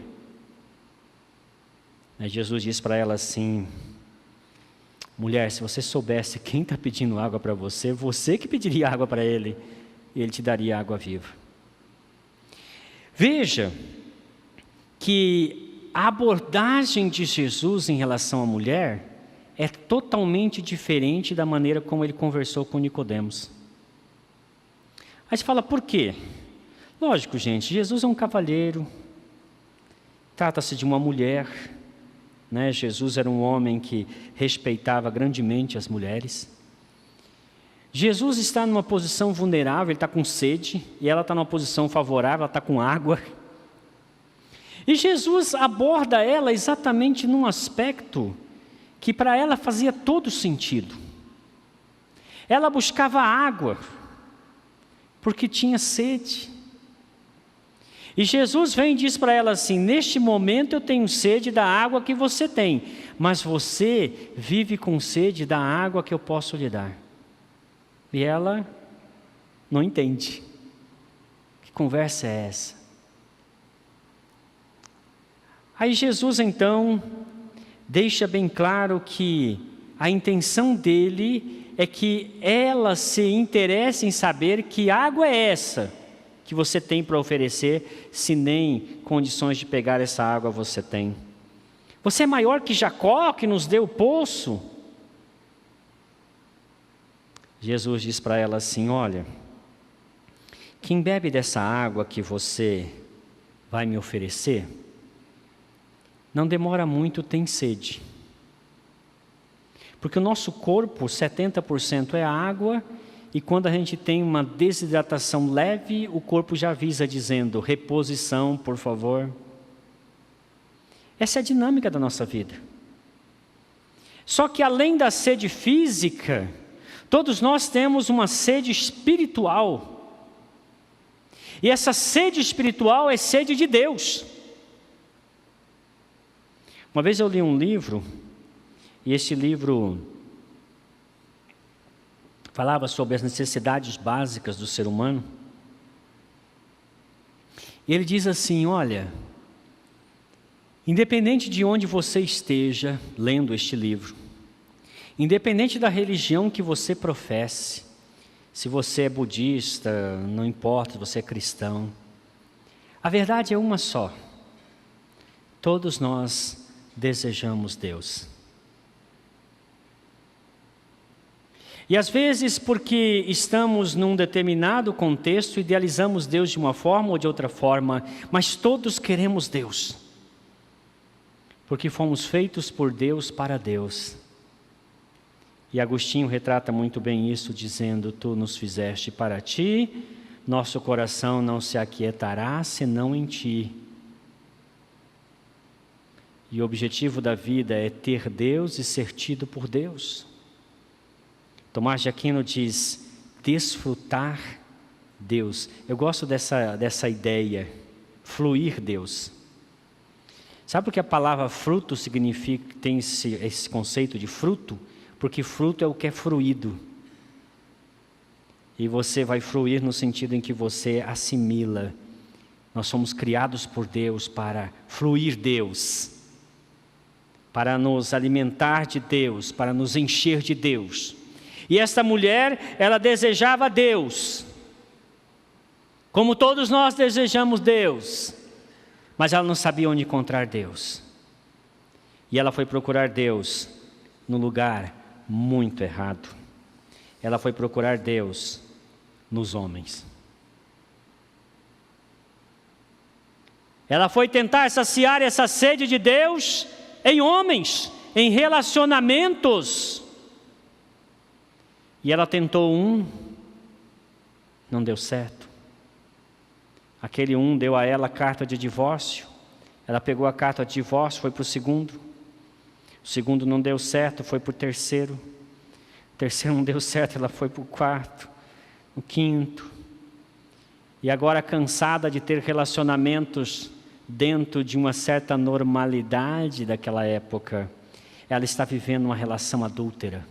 Speaker 1: Aí Jesus diz para ela assim: mulher, se você soubesse quem está pedindo água para você, você que pediria água para ele, e ele te daria água viva. Veja que a abordagem de Jesus em relação à mulher é totalmente diferente da maneira como ele conversou com Nicodemos. Aí você fala, por quê? Lógico, gente, Jesus é um cavalheiro, trata-se de uma mulher, né? Jesus era um homem que respeitava grandemente as mulheres. Jesus está numa posição vulnerável, ele está com sede, e ela está numa posição favorável, ela está com água. E Jesus aborda ela exatamente num aspecto que para ela fazia todo sentido. Ela buscava água, porque tinha sede. E Jesus vem e diz para ela assim, neste momento eu tenho sede da água que você tem, mas você vive com sede da água que eu posso lhe dar. E ela não entende. Que conversa é essa? Aí Jesus então deixa bem claro que a intenção dele é que ela se interesse em saber que água é essa que você tem para oferecer, se nem condições de pegar essa água você tem. Você é maior que Jacó, que nos deu o poço? Jesus diz para ela assim, olha, quem bebe dessa água que você vai me oferecer, não demora muito, tem sede. Porque o nosso corpo, 70% é água, e quando a gente tem uma desidratação leve, o corpo já avisa dizendo, reposição, por favor. Essa é a dinâmica da nossa vida. Só que além da sede física, todos nós temos uma sede espiritual. E essa sede espiritual é sede de Deus. Uma vez eu li um livro, e esse livro falava sobre as necessidades básicas do ser humano. E ele diz assim, olha, independente de onde você esteja lendo este livro, independente da religião que você professe, se você é budista, não importa, se você é cristão, a verdade é uma só. Todos nós desejamos Deus. E às vezes, porque estamos num determinado contexto, idealizamos Deus de uma forma ou de outra forma, mas todos queremos Deus. Porque fomos feitos por Deus para Deus. E Agostinho retrata muito bem isso, dizendo, tu nos fizeste para ti, nosso coração não se aquietará senão em ti. E o objetivo da vida é ter Deus e ser tido por Deus. Tomás de Aquino diz, desfrutar Deus. Eu gosto dessa ideia, fluir Deus. Sabe por que a palavra fruto significa, tem esse conceito de fruto? Porque fruto é o que é fruído. E você vai fruir no sentido em que você assimila. Nós somos criados por Deus para fluir Deus, para nos alimentar de Deus, para nos encher de Deus. E esta mulher, ela desejava Deus, como todos nós desejamos Deus, mas ela não sabia onde encontrar Deus. E ela foi procurar Deus no lugar muito errado. Ela foi procurar Deus nos homens. Ela foi tentar saciar essa sede de Deus em homens, em relacionamentos. E ela tentou não deu certo. Aquele deu a ela a carta de divórcio. Ela pegou a carta de divórcio, foi para o segundo. O segundo não deu certo, foi para o terceiro. O terceiro não deu certo, ela foi para o quarto, o quinto. E agora, cansada de ter relacionamentos dentro de uma certa normalidade daquela época, ela está vivendo uma relação adúltera.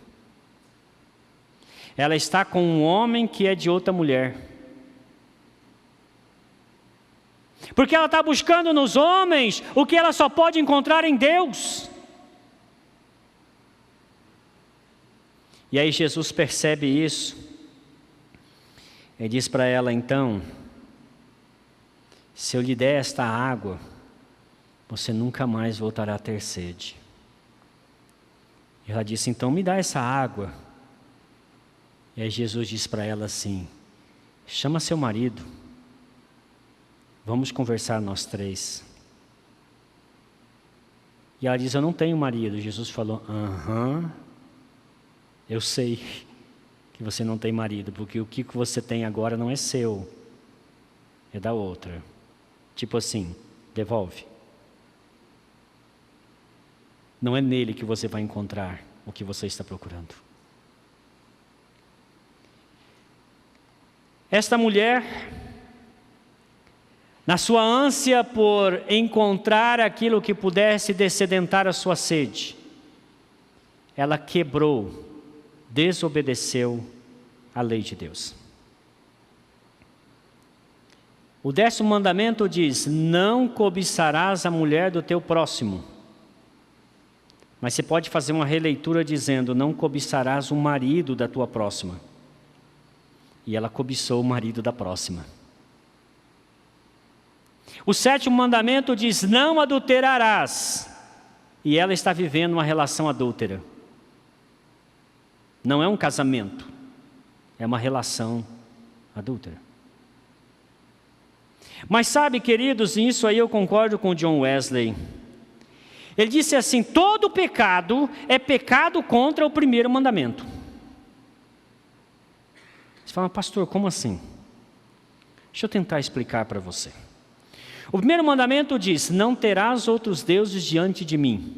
Speaker 1: Ela está com um homem que é de outra mulher. Porque ela está buscando nos homens o que ela só pode encontrar em Deus. E aí Jesus percebe isso. Ele diz para ela, então, se eu lhe der esta água, você nunca mais voltará a ter sede. E ela disse, então me dá essa água. E aí Jesus disse para ela assim, chama seu marido, vamos conversar nós três. E ela diz, eu não tenho marido. Jesus falou, eu sei que você não tem marido, porque o que você tem agora não é seu, é da outra. Tipo assim, devolve. Não é nele que você vai encontrar o que você está procurando. Esta mulher, na sua ânsia por encontrar aquilo que pudesse dessedentar a sua sede, ela quebrou, desobedeceu a lei de Deus. O 10º mandamento diz, não cobiçarás a mulher do teu próximo. Mas você pode fazer uma releitura dizendo, não cobiçarás o marido da tua próxima. E ela cobiçou o marido da próxima. O 7º mandamento diz, não adulterarás. E ela está vivendo uma relação adúltera. Não é um casamento, é uma relação adúltera. Mas sabe, queridos, nisso aí eu concordo com John Wesley. Ele disse assim, todo pecado é pecado contra o 1º mandamento. Você fala, pastor, como assim? Deixa eu tentar explicar para você. O 1º mandamento diz, não terás outros deuses diante de mim.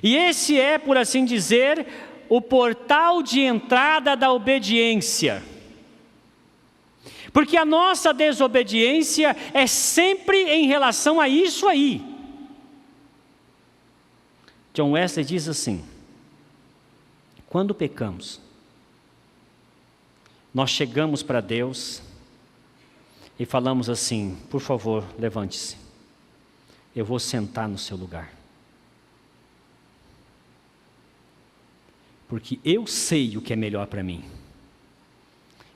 Speaker 1: E esse é, por assim dizer, o portal de entrada da obediência. Porque a nossa desobediência é sempre em relação a isso aí. John Wesley diz assim, quando pecamos, nós chegamos para Deus e falamos assim, por favor, levante-se, eu vou sentar no seu lugar. Porque eu sei o que é melhor para mim.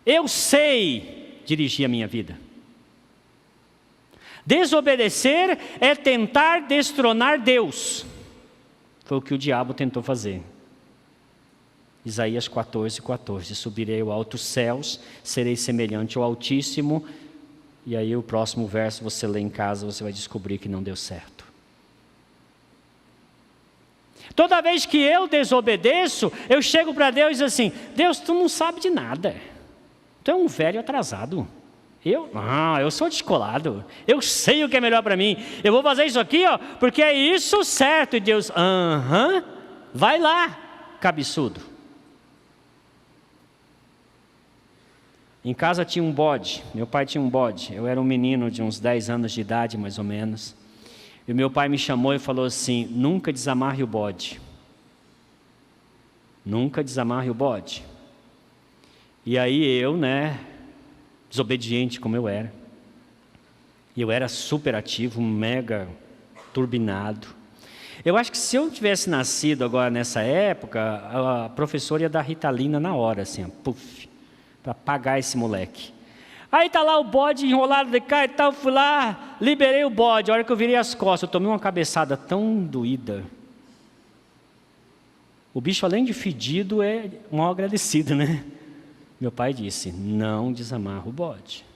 Speaker 1: Eu sei dirigir a minha vida. Desobedecer é tentar destronar Deus. Foi o que o diabo tentou fazer. Isaías 14:14, subirei ao altos céus, serei semelhante ao Altíssimo. E aí o próximo verso você lê em casa, você vai descobrir que não deu certo. Toda vez que eu desobedeço, eu chego para Deus e digo assim, Deus, tu não sabe de nada. Tu é um velho atrasado. Eu sou descolado. Eu sei o que é melhor para mim. Eu vou fazer isso aqui, porque é isso certo. E Deus, vai lá, cabeçudo. Em casa tinha um bode. Meu pai tinha um bode. Eu era um menino de uns 10 anos de idade, mais ou menos. E meu pai me chamou e falou assim, nunca desamarre o bode. Nunca desamarre o bode. E aí eu, desobediente como eu era. E eu era super ativo, mega turbinado. Eu acho que se eu tivesse nascido agora nessa época, a professora ia dar Ritalina na hora, assim, para apagar esse moleque. Aí tá lá o bode enrolado de cá e tal, fui lá, liberei o bode. A hora que eu virei as costas, eu tomei uma cabeçada tão doída. O bicho, além de fedido, é mal agradecido, né? Meu pai disse, não desamarra o bode.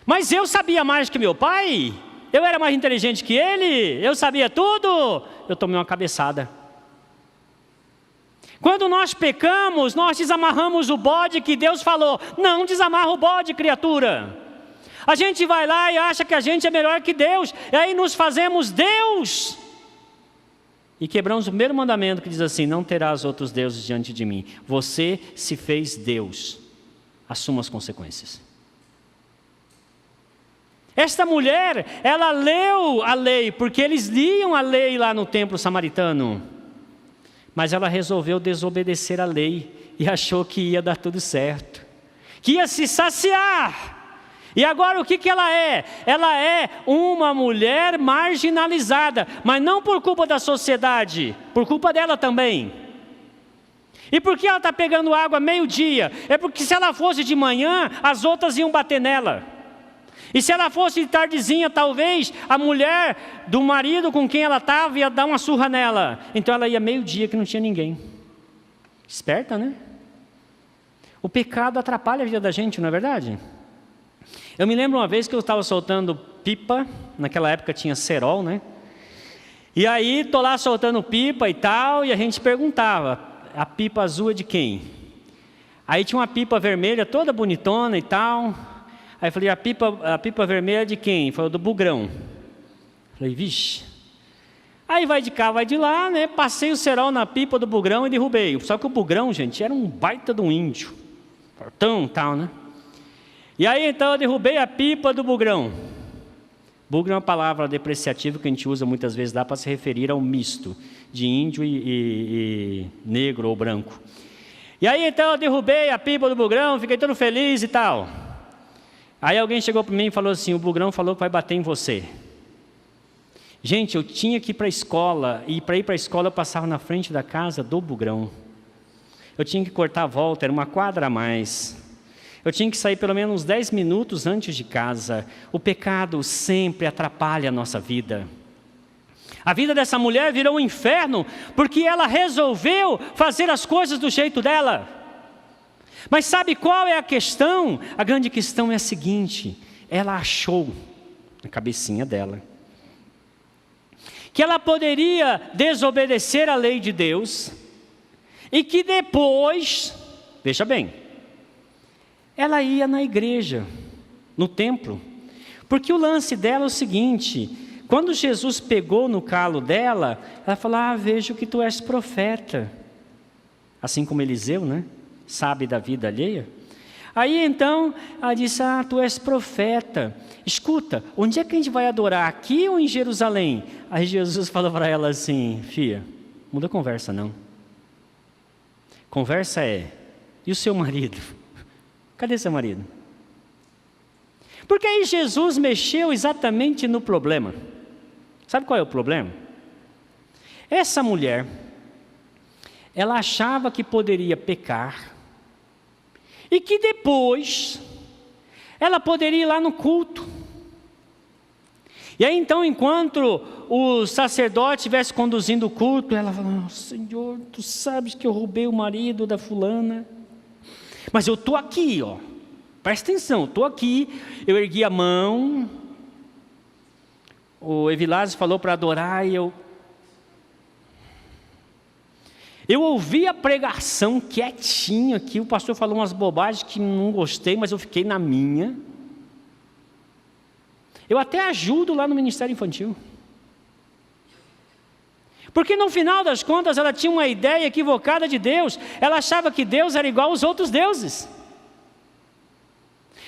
Speaker 1: Mas eu sabia mais que meu pai? Eu era mais inteligente que ele? Eu sabia tudo? Eu tomei uma cabeçada. Quando nós pecamos, nós desamarramos o bode que Deus falou. Não desamarra o bode, criatura. A gente vai lá e acha que a gente é melhor que Deus. E aí nos fazemos Deus. E quebramos o 1º mandamento que diz assim, não terás outros deuses diante de mim. Você se fez Deus. Assuma as consequências. Esta mulher, ela leu a lei, porque eles liam a lei lá no templo samaritano. Mas ela resolveu desobedecer a lei e achou que ia dar tudo certo. Que ia se saciar. E agora o que ela é? Ela é uma mulher marginalizada, mas não por culpa da sociedade, por culpa dela também. E por que ela está pegando água meio-dia? É porque se ela fosse de manhã, as outras iam bater nela. E se ela fosse de tardezinha, talvez a mulher do marido com quem ela estava ia dar uma surra nela. Então ela ia meio-dia que não tinha ninguém. Esperta, né? O pecado atrapalha a vida da gente, não é verdade? Eu me lembro uma vez que eu estava soltando pipa, naquela época tinha cerol, né? E aí estou lá soltando pipa e tal, e a gente perguntava, a pipa azul é de quem? Aí tinha uma pipa vermelha toda bonitona e tal. Aí eu falei, a pipa vermelha é de quem? Falou, do bugrão. Falei, vixe. Aí vai de cá, vai de lá, né? Passei o cerol na pipa do bugrão e derrubei. Só que o bugrão, gente, era um baita de um índio. Fortão e tal, né? E aí então eu derrubei a pipa do bugrão. Bugrão é uma palavra depreciativa que a gente usa muitas vezes lá para se referir ao misto de índio e negro ou branco. E aí então eu derrubei a pipa do bugrão, fiquei todo feliz e tal. Aí alguém chegou para mim e falou assim, o bugrão falou que vai bater em você. Gente, eu tinha que ir para a escola, e para ir para a escola eu passava na frente da casa do bugrão. Eu tinha que cortar a volta, era uma quadra a mais. Eu tinha que sair pelo menos 10 minutos antes de casa. O pecado sempre atrapalha a nossa vida. A vida dessa mulher virou um inferno, porque ela resolveu fazer as coisas do jeito dela. Mas sabe qual é a questão? A grande questão é a seguinte, ela achou na cabecinha dela que ela poderia desobedecer a lei de Deus e que depois, veja bem, ela ia na igreja, no templo, porque o lance dela é o seguinte, quando Jesus pegou no calo dela, ela falou, vejo que tu és profeta, assim como Eliseu, né? Sabe da vida alheia. Aí então, ela disse, tu és profeta, escuta, onde é que a gente vai adorar, aqui ou em Jerusalém? Aí Jesus falou para ela assim, filha, muda a conversa não. Conversa é, e o seu marido? Cadê seu marido? Porque aí Jesus mexeu exatamente no problema. Sabe qual é o problema? Essa mulher, ela achava que poderia pecar, e que depois ela poderia ir lá no culto. E aí então, enquanto o sacerdote estivesse conduzindo o culto, ela falou, Senhor, tu sabes que eu roubei o marido da fulana, mas eu estou aqui, ó. Presta atenção, eu estou aqui, eu ergui a mão, o Evilásio falou para adorar e eu ouvi a pregação quietinho aqui, o pastor falou umas bobagens que não gostei, mas eu fiquei na minha. Eu até ajudo lá no Ministério Infantil. Porque no final das contas ela tinha uma ideia equivocada de Deus, ela achava que Deus era igual aos outros deuses.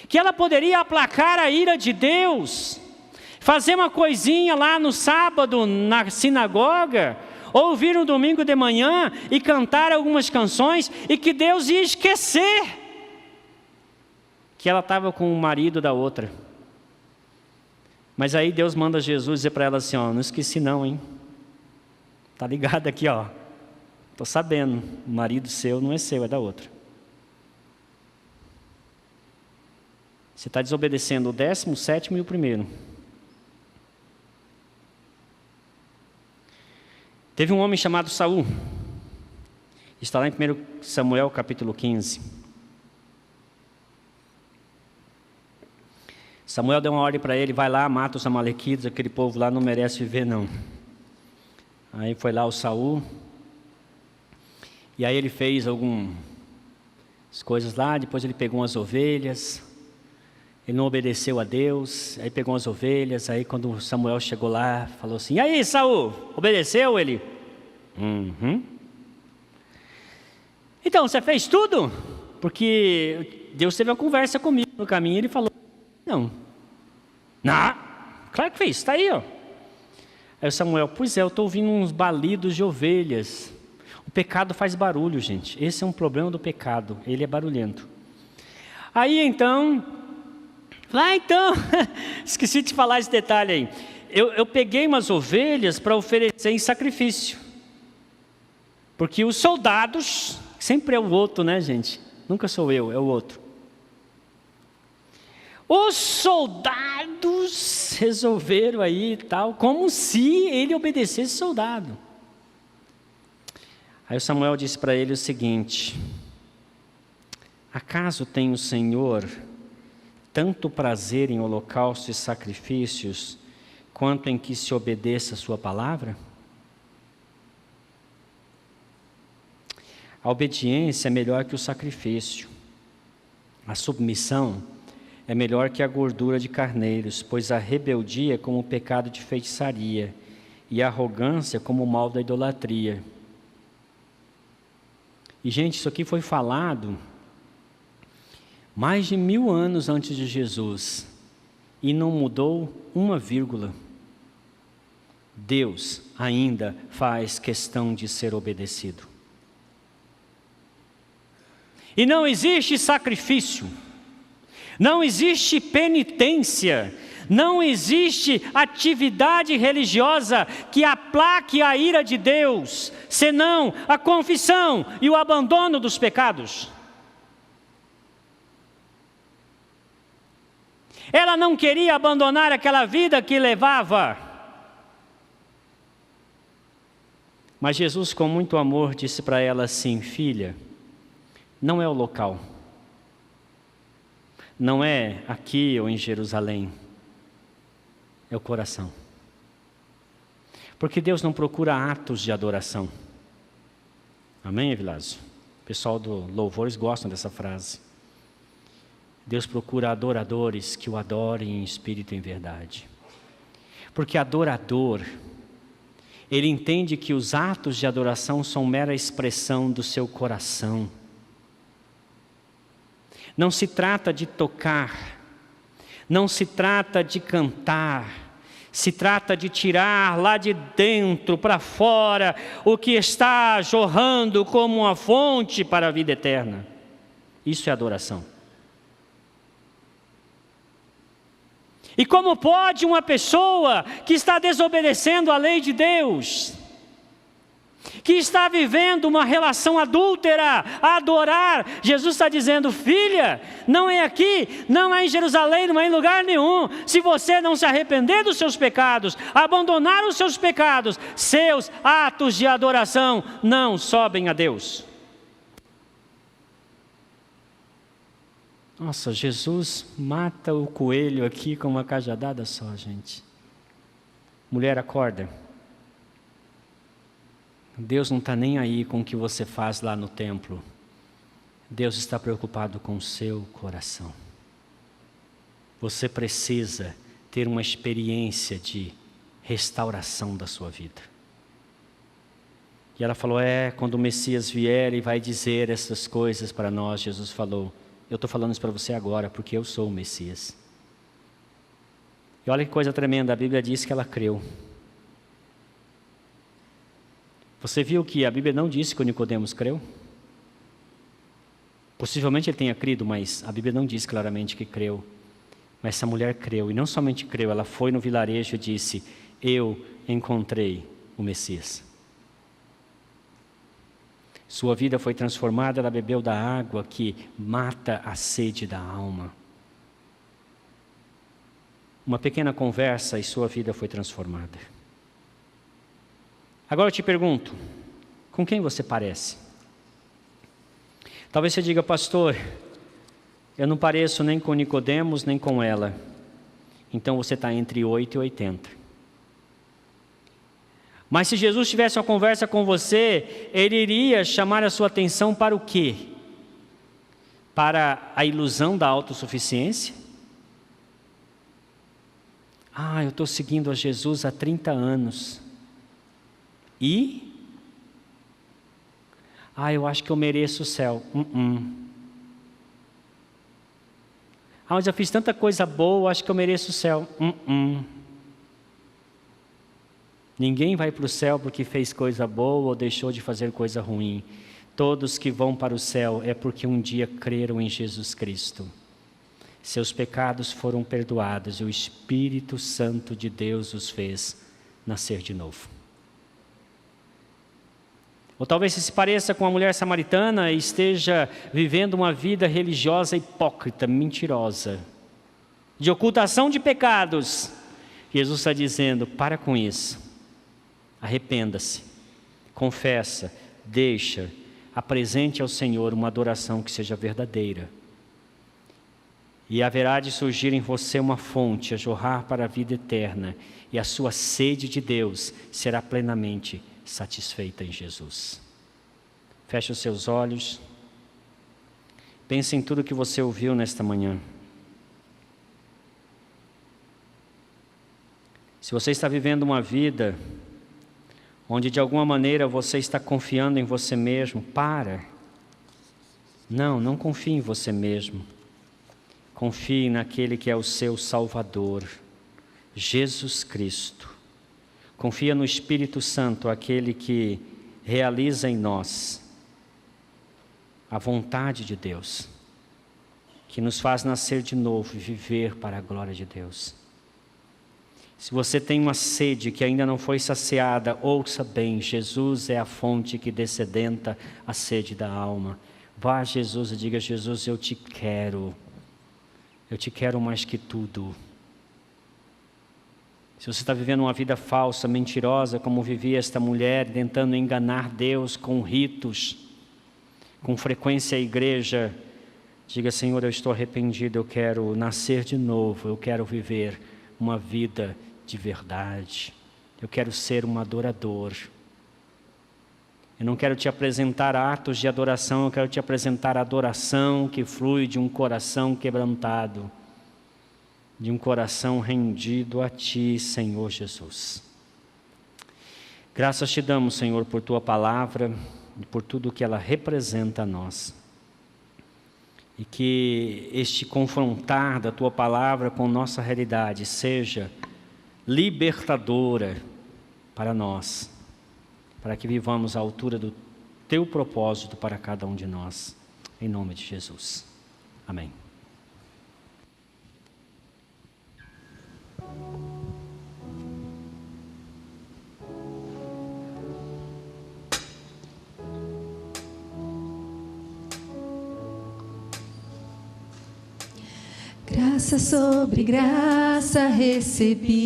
Speaker 1: Que ela poderia aplacar a ira de Deus, fazer uma coisinha lá no sábado na sinagoga, ou vir no domingo de manhã e cantar algumas canções, e que Deus ia esquecer que ela estava com o marido da outra. Mas aí Deus manda Jesus dizer para ela assim, não esqueci não, hein? Tá ligado aqui, ó. Tô sabendo, o marido seu não é seu, é da outra. Você está desobedecendo o 17º e o 1º. Teve um homem chamado Saul, está lá em 1 Samuel capítulo 15. Samuel deu uma ordem para ele, vai lá, mata os amalequitas, aquele povo lá não merece viver não. Aí foi lá o Saul, e aí ele fez algumas coisas lá, depois ele pegou umas ovelhas, ele não obedeceu a Deus, aí pegou as ovelhas, aí quando Samuel chegou lá, falou assim, e aí Saul, obedeceu ele? Então, você fez tudo? Porque Deus teve uma conversa comigo no caminho, ele falou, não, claro que fez, está aí, ó. Aí o Samuel, pois é, eu estou ouvindo uns balidos de ovelhas. O pecado faz barulho, gente, esse é um problema do pecado, ele é barulhento. Aí então, esqueci de falar esse detalhe aí. Eu peguei umas ovelhas para oferecer em sacrifício. Porque os soldados, sempre é o outro, né, gente? Nunca sou eu, é o outro. Os soldados todos resolveram aí e tal, como se ele obedecesse soldado. Aí o Samuel disse para ele o seguinte: acaso tem o Senhor tanto prazer em holocaustos e sacrifícios, quanto em que se obedeça a sua palavra? A obediência é melhor que o sacrifício. A submissão é melhor que a gordura de carneiros, pois a rebeldia é como o pecado de feitiçaria, e a arrogância como o mal da idolatria. E, gente, isso aqui foi falado mais de 1000 anos antes de Jesus, e não mudou uma vírgula. Deus ainda faz questão de ser obedecido. E não existe sacrifício, não existe penitência, não existe atividade religiosa que aplaque a ira de Deus, senão a confissão e o abandono dos pecados. Ela não queria abandonar aquela vida que levava. Mas Jesus, com muito amor, disse para ela assim: filha, não é o local, não é aqui ou em Jerusalém, é o coração. Porque Deus não procura atos de adoração. Amém, Evilásio? O pessoal do Louvores gostam dessa frase. Deus procura adoradores que o adorem em espírito e em verdade. Porque adorador, ele entende que os atos de adoração são mera expressão do seu coração. Não se trata de tocar, não se trata de cantar, se trata de tirar lá de dentro para fora o que está jorrando como uma fonte para a vida eterna. Isso é adoração. E como pode uma pessoa que está desobedecendo a lei de Deus, que está vivendo uma relação adúltera, adorar? Jesus está dizendo: filha, não é aqui, não é em Jerusalém, não é em lugar nenhum. Se você não se arrepender dos seus pecados, abandonar os seus pecados, seus atos de adoração não sobem a Deus. Nossa, Jesus mata o coelho aqui com uma cajadada só, gente. Mulher, acorda. Deus não está nem aí com o que você faz lá no templo. Deus está preocupado com o seu coração. Você precisa ter uma experiência de restauração da sua vida. E ela falou: quando o Messias vier e vai dizer essas coisas para nós, Jesus falou: eu estou falando isso para você agora, porque eu sou o Messias. E olha que coisa tremenda, a Bíblia diz que ela creu. Você viu que a Bíblia não disse que o Nicodemos creu? Possivelmente ele tenha crido, mas a Bíblia não diz claramente que creu. Mas essa mulher creu, e não somente creu, ela foi no vilarejo e disse: eu encontrei o Messias. Sua vida foi transformada, ela bebeu da água que mata a sede da alma. Uma pequena conversa e sua vida foi transformada. Agora eu te pergunto, com quem você parece? Talvez você diga: pastor, eu não pareço nem com Nicodemos, nem com ela. Então você está entre 8 e 80. Mas se Jesus tivesse uma conversa com você, ele iria chamar a sua atenção para o quê? Para a ilusão da autossuficiência? Eu estou seguindo a Jesus há 30 anos. E? Eu acho que eu mereço o céu. Mas eu fiz tanta coisa boa, acho que eu mereço o céu. Ninguém vai para o céu porque fez coisa boa ou deixou de fazer coisa ruim. Todos que vão para o céu é porque um dia creram em Jesus Cristo. Seus pecados foram perdoados e o Espírito Santo de Deus os fez nascer de novo. Ou talvez você se pareça com a mulher samaritana e esteja vivendo uma vida religiosa hipócrita, mentirosa. de ocultação de pecados. Jesus está dizendo: para com isso, arrependa-se, confessa, deixa, apresente ao Senhor uma adoração que seja verdadeira. E haverá de surgir em você uma fonte a jorrar para a vida eterna, e a sua sede de Deus será plenamente satisfeita em Jesus. Feche os seus olhos, pense em tudo que você ouviu nesta manhã. Se você está vivendo uma vida onde de alguma maneira você está confiando em você mesmo, não confie em você mesmo. Confie naquele que é o seu Salvador, Jesus Cristo. Confia no Espírito Santo, aquele que realiza em nós a vontade de Deus, que nos faz nascer de novo e viver para a glória de Deus. Se você tem uma sede que ainda não foi saciada, ouça bem: Jesus é a fonte que dessedenta a sede da alma. Vá a Jesus e diga: Jesus, eu te quero mais que tudo. Se você está vivendo uma vida falsa, mentirosa, como vivia esta mulher, tentando enganar Deus com ritos, com frequência à igreja, diga: Senhor, eu estou arrependido, eu quero nascer de novo, eu quero viver uma vida de verdade, eu quero ser um adorador. Eu não quero te apresentar atos de adoração, eu quero te apresentar a adoração que flui de um coração quebrantado, de um coração rendido a Ti, Senhor Jesus. Graças te damos, Senhor, por Tua palavra e por tudo que ela representa a nós. E que este confrontar da Tua palavra com nossa realidade seja libertadora para nós, para que vivamos à altura do Teu propósito para cada um de nós. Em nome de Jesus. Amém.
Speaker 4: Graça sobre graça recebi,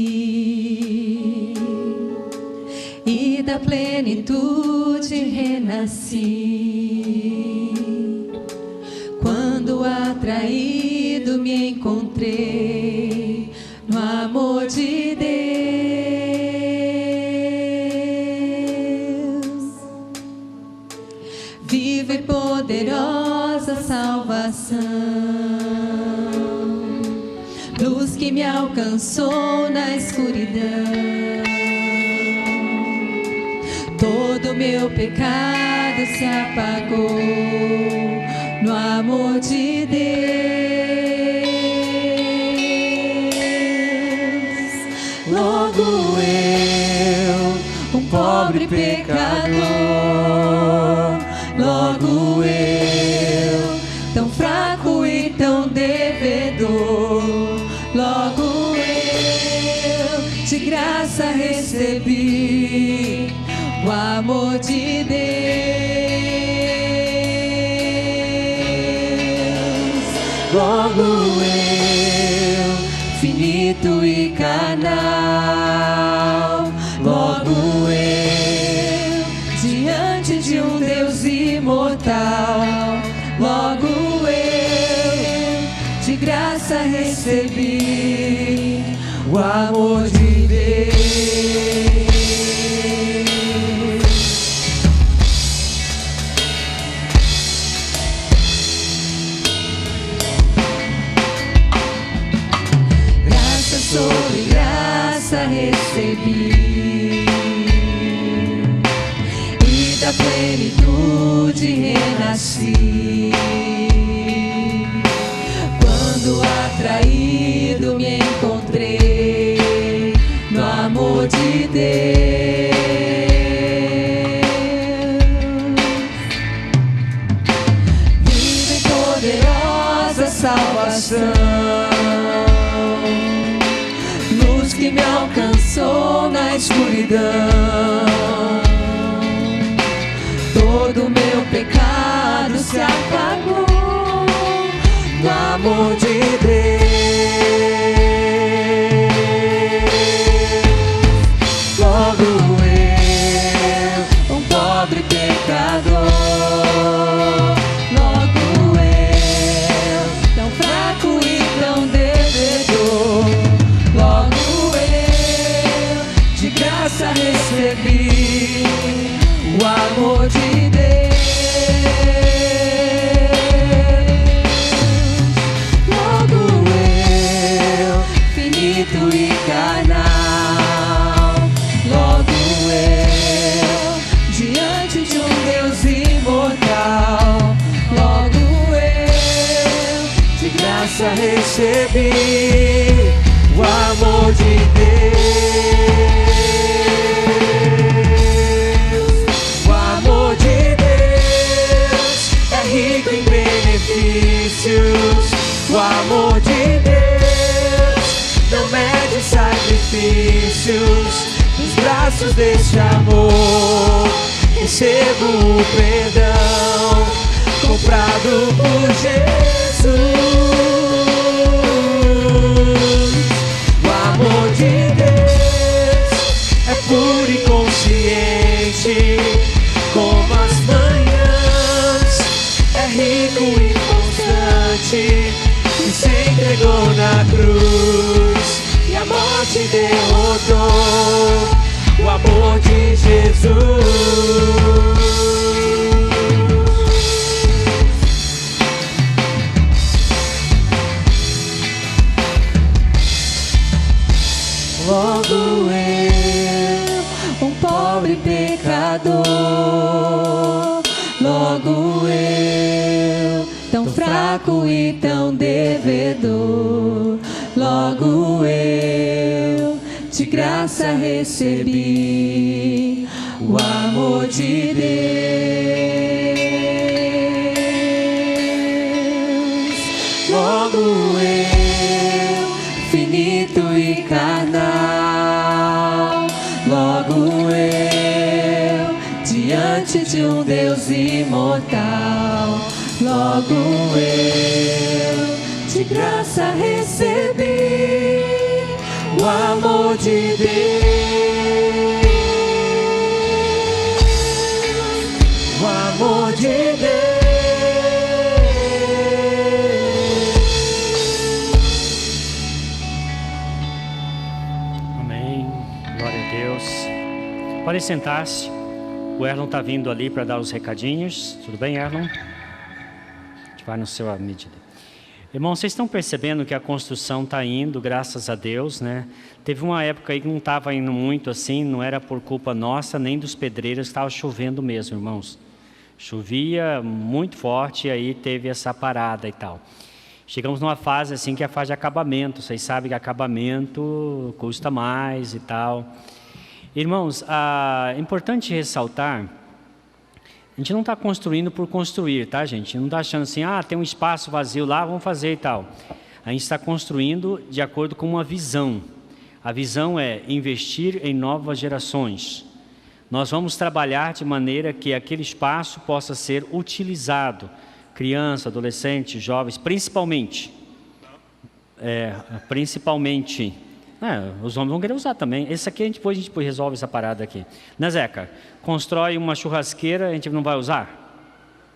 Speaker 4: e da plenitude renasci. Quando atraído me encontrei no amor de Deus, viva e poderosa salvação, luz que me alcançou na escuridão. Todo meu pecado se apagou no amor de Deus. Logo eu, um pobre pecador, logo eu, tão fraco e tão devedor, logo eu, de graça recebi o amor de Deus. Logo eu, finito e carnal, logo eu, diante de um Deus imortal, logo eu, de graça recebi o amor de Deus. Sobre graça recebi, e da plenitude renasci. Quando atraído me encontrei no amor de Deus. Viva e poderosa salvação, que me alcançou na escuridão. Todo meu pecado se apagou no amor de Deus.
Speaker 3: graça recebi o amor de Deus. O amor de Deus é rico em benefícios. O amor de Deus não mede sacrifícios. Nos braços deste amor recebo o perdão comprado por Jesus. O amor de Deus é puro e consciente, como as manhãs, é rico e constante, e se entregou na cruz, e a morte derrotou. O amor de Jesus.
Speaker 4: Logo eu, um pobre pecador, logo eu, tão fraco e tão devedor, logo eu, de graça recebi o amor de Deus. Logo eu, finito e carnal, logo eu, diante de um Deus imortal, logo eu, de graça recebi o amor de Deus. O amor de Deus.
Speaker 1: Amém. Glória a Deus. Pode sentar-se. O Erlon está vindo ali para dar os recadinhos. Tudo bem, Erlon? A gente vai no seu medida. Irmão, vocês estão percebendo que a construção está indo, graças a Deus, né? Teve uma época aí que não estava indo muito assim, não era por culpa nossa, nem dos pedreiros, estava chovendo mesmo, irmãos. Chovia muito forte e aí teve essa parada e tal. Chegamos numa fase assim que é a fase de acabamento. Vocês sabem que acabamento custa mais e tal. Irmãos, é importante ressaltar, a gente não está construindo por construir, tá, gente? Não está achando assim, tem um espaço vazio lá, vamos fazer e tal. A gente está construindo de acordo com uma visão. A visão é investir em novas gerações. Nós vamos trabalhar de maneira que aquele espaço possa ser utilizado. Criança, adolescente, jovens, principalmente. Os homens vão querer usar também. Esse aqui depois a gente resolve essa parada aqui. Né, Zeca? Constrói uma churrasqueira, a gente não vai usar?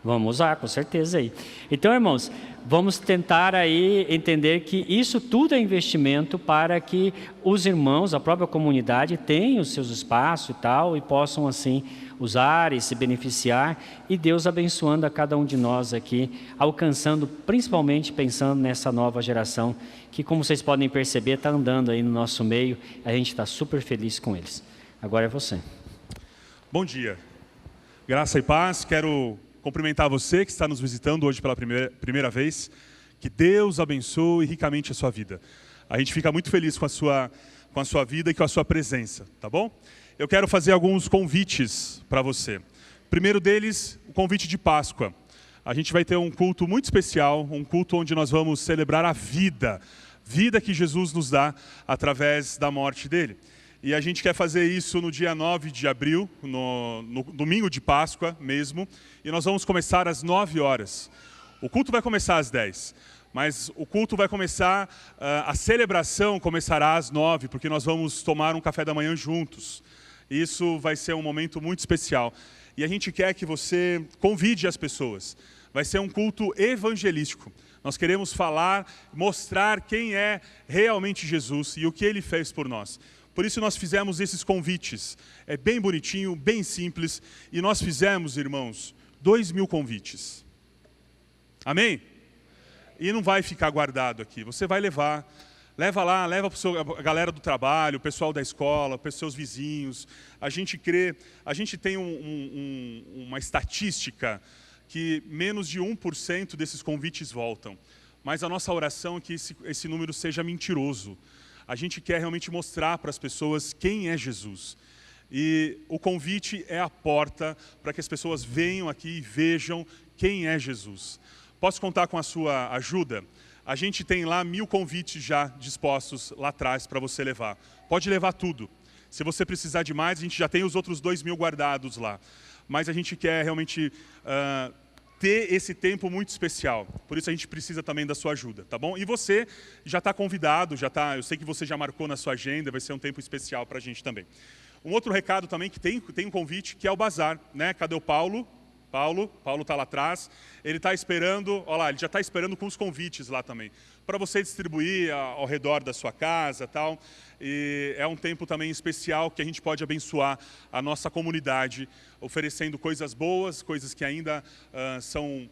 Speaker 1: Vamos usar, com certeza aí. Então, irmãos, vamos tentar aí entender que isso tudo é investimento para que os irmãos, a própria comunidade, tenham os seus espaços e tal, e possam assim usar e se beneficiar, e Deus abençoando a cada um de nós aqui, alcançando, principalmente pensando nessa nova geração, que como vocês podem perceber, está andando aí no nosso meio, a gente está super feliz com eles. Agora é você.
Speaker 5: Bom dia. Graça e paz, quero cumprimentar você que está nos visitando hoje pela primeira vez. Que Deus abençoe ricamente a sua vida. A gente fica muito feliz com a sua vida e com a sua presença, tá bom? Eu quero fazer alguns convites para você. O primeiro deles, o convite de Páscoa. A gente vai ter um culto muito especial, um culto onde nós vamos celebrar a vida que Jesus nos dá através da morte dele. E a gente quer fazer isso no dia 9 de abril, no domingo de Páscoa mesmo, e nós vamos começar às 9 horas. O culto vai começar às 10, mas o culto vai começar, a celebração começará às 9, porque nós vamos tomar um café da manhã juntos. Isso vai ser um momento muito especial. E a gente quer que você convide as pessoas. Vai ser um culto evangelístico. Nós queremos falar, mostrar quem é realmente Jesus e o que Ele fez por nós. Por isso nós fizemos esses convites. É bem bonitinho, bem simples. E nós fizemos, irmãos, 2.000 convites. Amém? E não vai ficar guardado aqui. Você vai levar. Leva lá, leva para a galera do trabalho, o pessoal da escola, para os seus vizinhos. A gente tem uma estatística que menos de 1% desses convites voltam. mas a nossa oração é que esse número seja mentiroso. A gente quer realmente mostrar para as pessoas quem é Jesus. E o convite é a porta para que as pessoas venham aqui e vejam quem é Jesus. Posso contar com a sua ajuda? A gente tem lá 1000 convites já dispostos lá atrás para você levar. Pode levar tudo. Se você precisar de mais, a gente já tem os outros 2000 guardados lá. Mas a gente quer realmente ter esse tempo muito especial. Por isso a gente precisa também da sua ajuda, tá bom? E você já está convidado, eu sei que você já marcou na sua agenda, vai ser um tempo especial para a gente também. Um outro recado também que tem um convite, que é o bazar, né? Cadê o Paulo? Paulo está lá atrás, ele está esperando, olha lá, ele já está esperando com os convites lá também, para você distribuir ao redor da sua casa e tal. E é um tempo também especial que a gente pode abençoar a nossa comunidade, oferecendo coisas boas, coisas que ainda são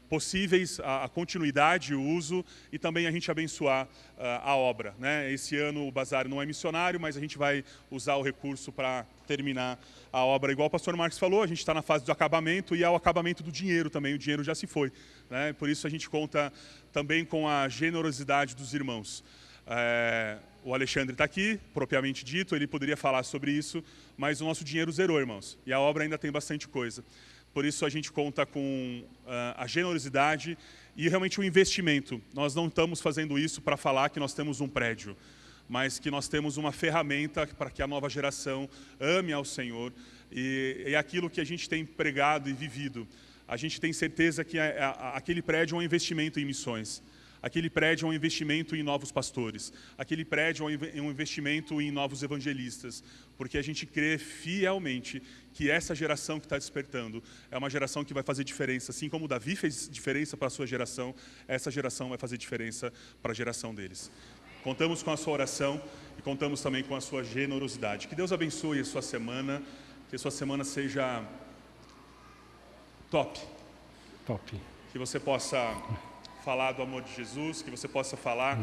Speaker 5: possíveis, a continuidade, o uso, e também a gente abençoar a obra, né? Esse ano o bazar não é missionário, mas a gente vai usar o recurso para terminar a obra. Igual o pastor Marcos falou, a gente está na fase do acabamento e é o acabamento do dinheiro também, o dinheiro já se foi, né? Por isso a gente conta também com a generosidade dos irmãos. O Alexandre está aqui, propriamente dito, ele poderia falar sobre isso, mas o nosso dinheiro zerou, irmãos, e a obra ainda tem bastante coisa. Por isso a gente conta com a generosidade e realmente o investimento. Nós não estamos fazendo isso para falar que nós temos um prédio, mas que nós temos uma ferramenta para que a nova geração ame ao Senhor. E é aquilo que a gente tem pregado e vivido. A gente tem certeza que aquele prédio é um investimento em missões. Aquele prédio é um investimento em novos pastores. Aquele prédio é um investimento em novos evangelistas. Porque a gente crê fielmente que essa geração que está despertando é uma geração que vai fazer diferença. Assim como Davi fez diferença para a sua geração, essa geração vai fazer diferença para a geração deles. Contamos com a sua oração e contamos também com a sua generosidade. Que Deus abençoe a sua semana, que a sua semana seja top. Que você possa falar do amor de Jesus, que você possa falar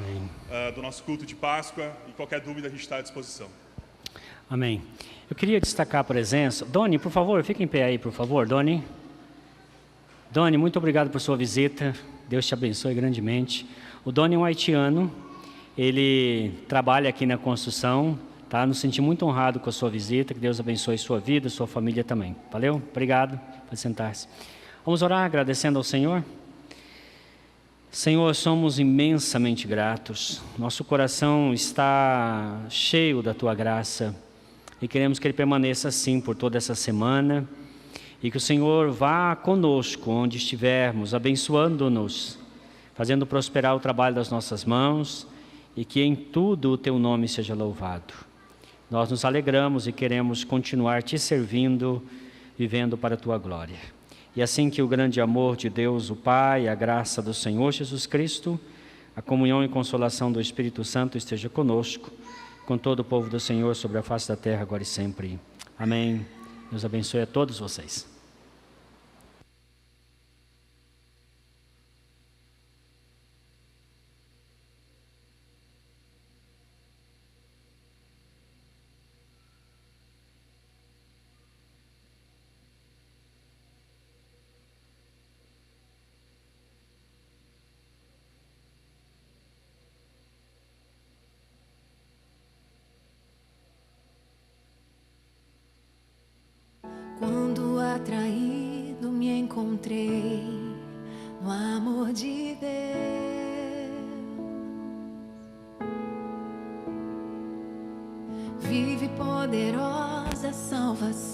Speaker 5: do nosso culto de Páscoa, e qualquer dúvida a gente está à disposição.
Speaker 1: Amém. Eu queria destacar a presença. Doni, por favor, fique em pé aí, por favor. Doni, muito obrigado por sua visita. Deus te abençoe grandemente. O Doni é um haitiano. Ele trabalha aqui na construção, tá? Nos senti muito honrado com a sua visita. Que Deus abençoe sua vida, sua família também. Valeu? Obrigado. Pode sentar-se. Vamos orar agradecendo ao Senhor. Senhor, somos imensamente gratos. Nosso coração está cheio da Tua graça e queremos que Ele permaneça assim por toda essa semana e que o Senhor vá conosco onde estivermos, abençoando-nos, fazendo prosperar o trabalho das nossas mãos e que em tudo o Teu nome seja louvado. Nós nos alegramos e queremos continuar Te servindo, vivendo para a Tua glória. E assim que o grande amor de Deus, o Pai, a graça do Senhor Jesus Cristo, a comunhão e consolação do Espírito Santo esteja conosco, com todo o povo do Senhor sobre a face da terra, agora e sempre. Amém. Deus abençoe a todos vocês.
Speaker 4: Quando atraído me encontrei no amor de Deus, vive poderosa salvação.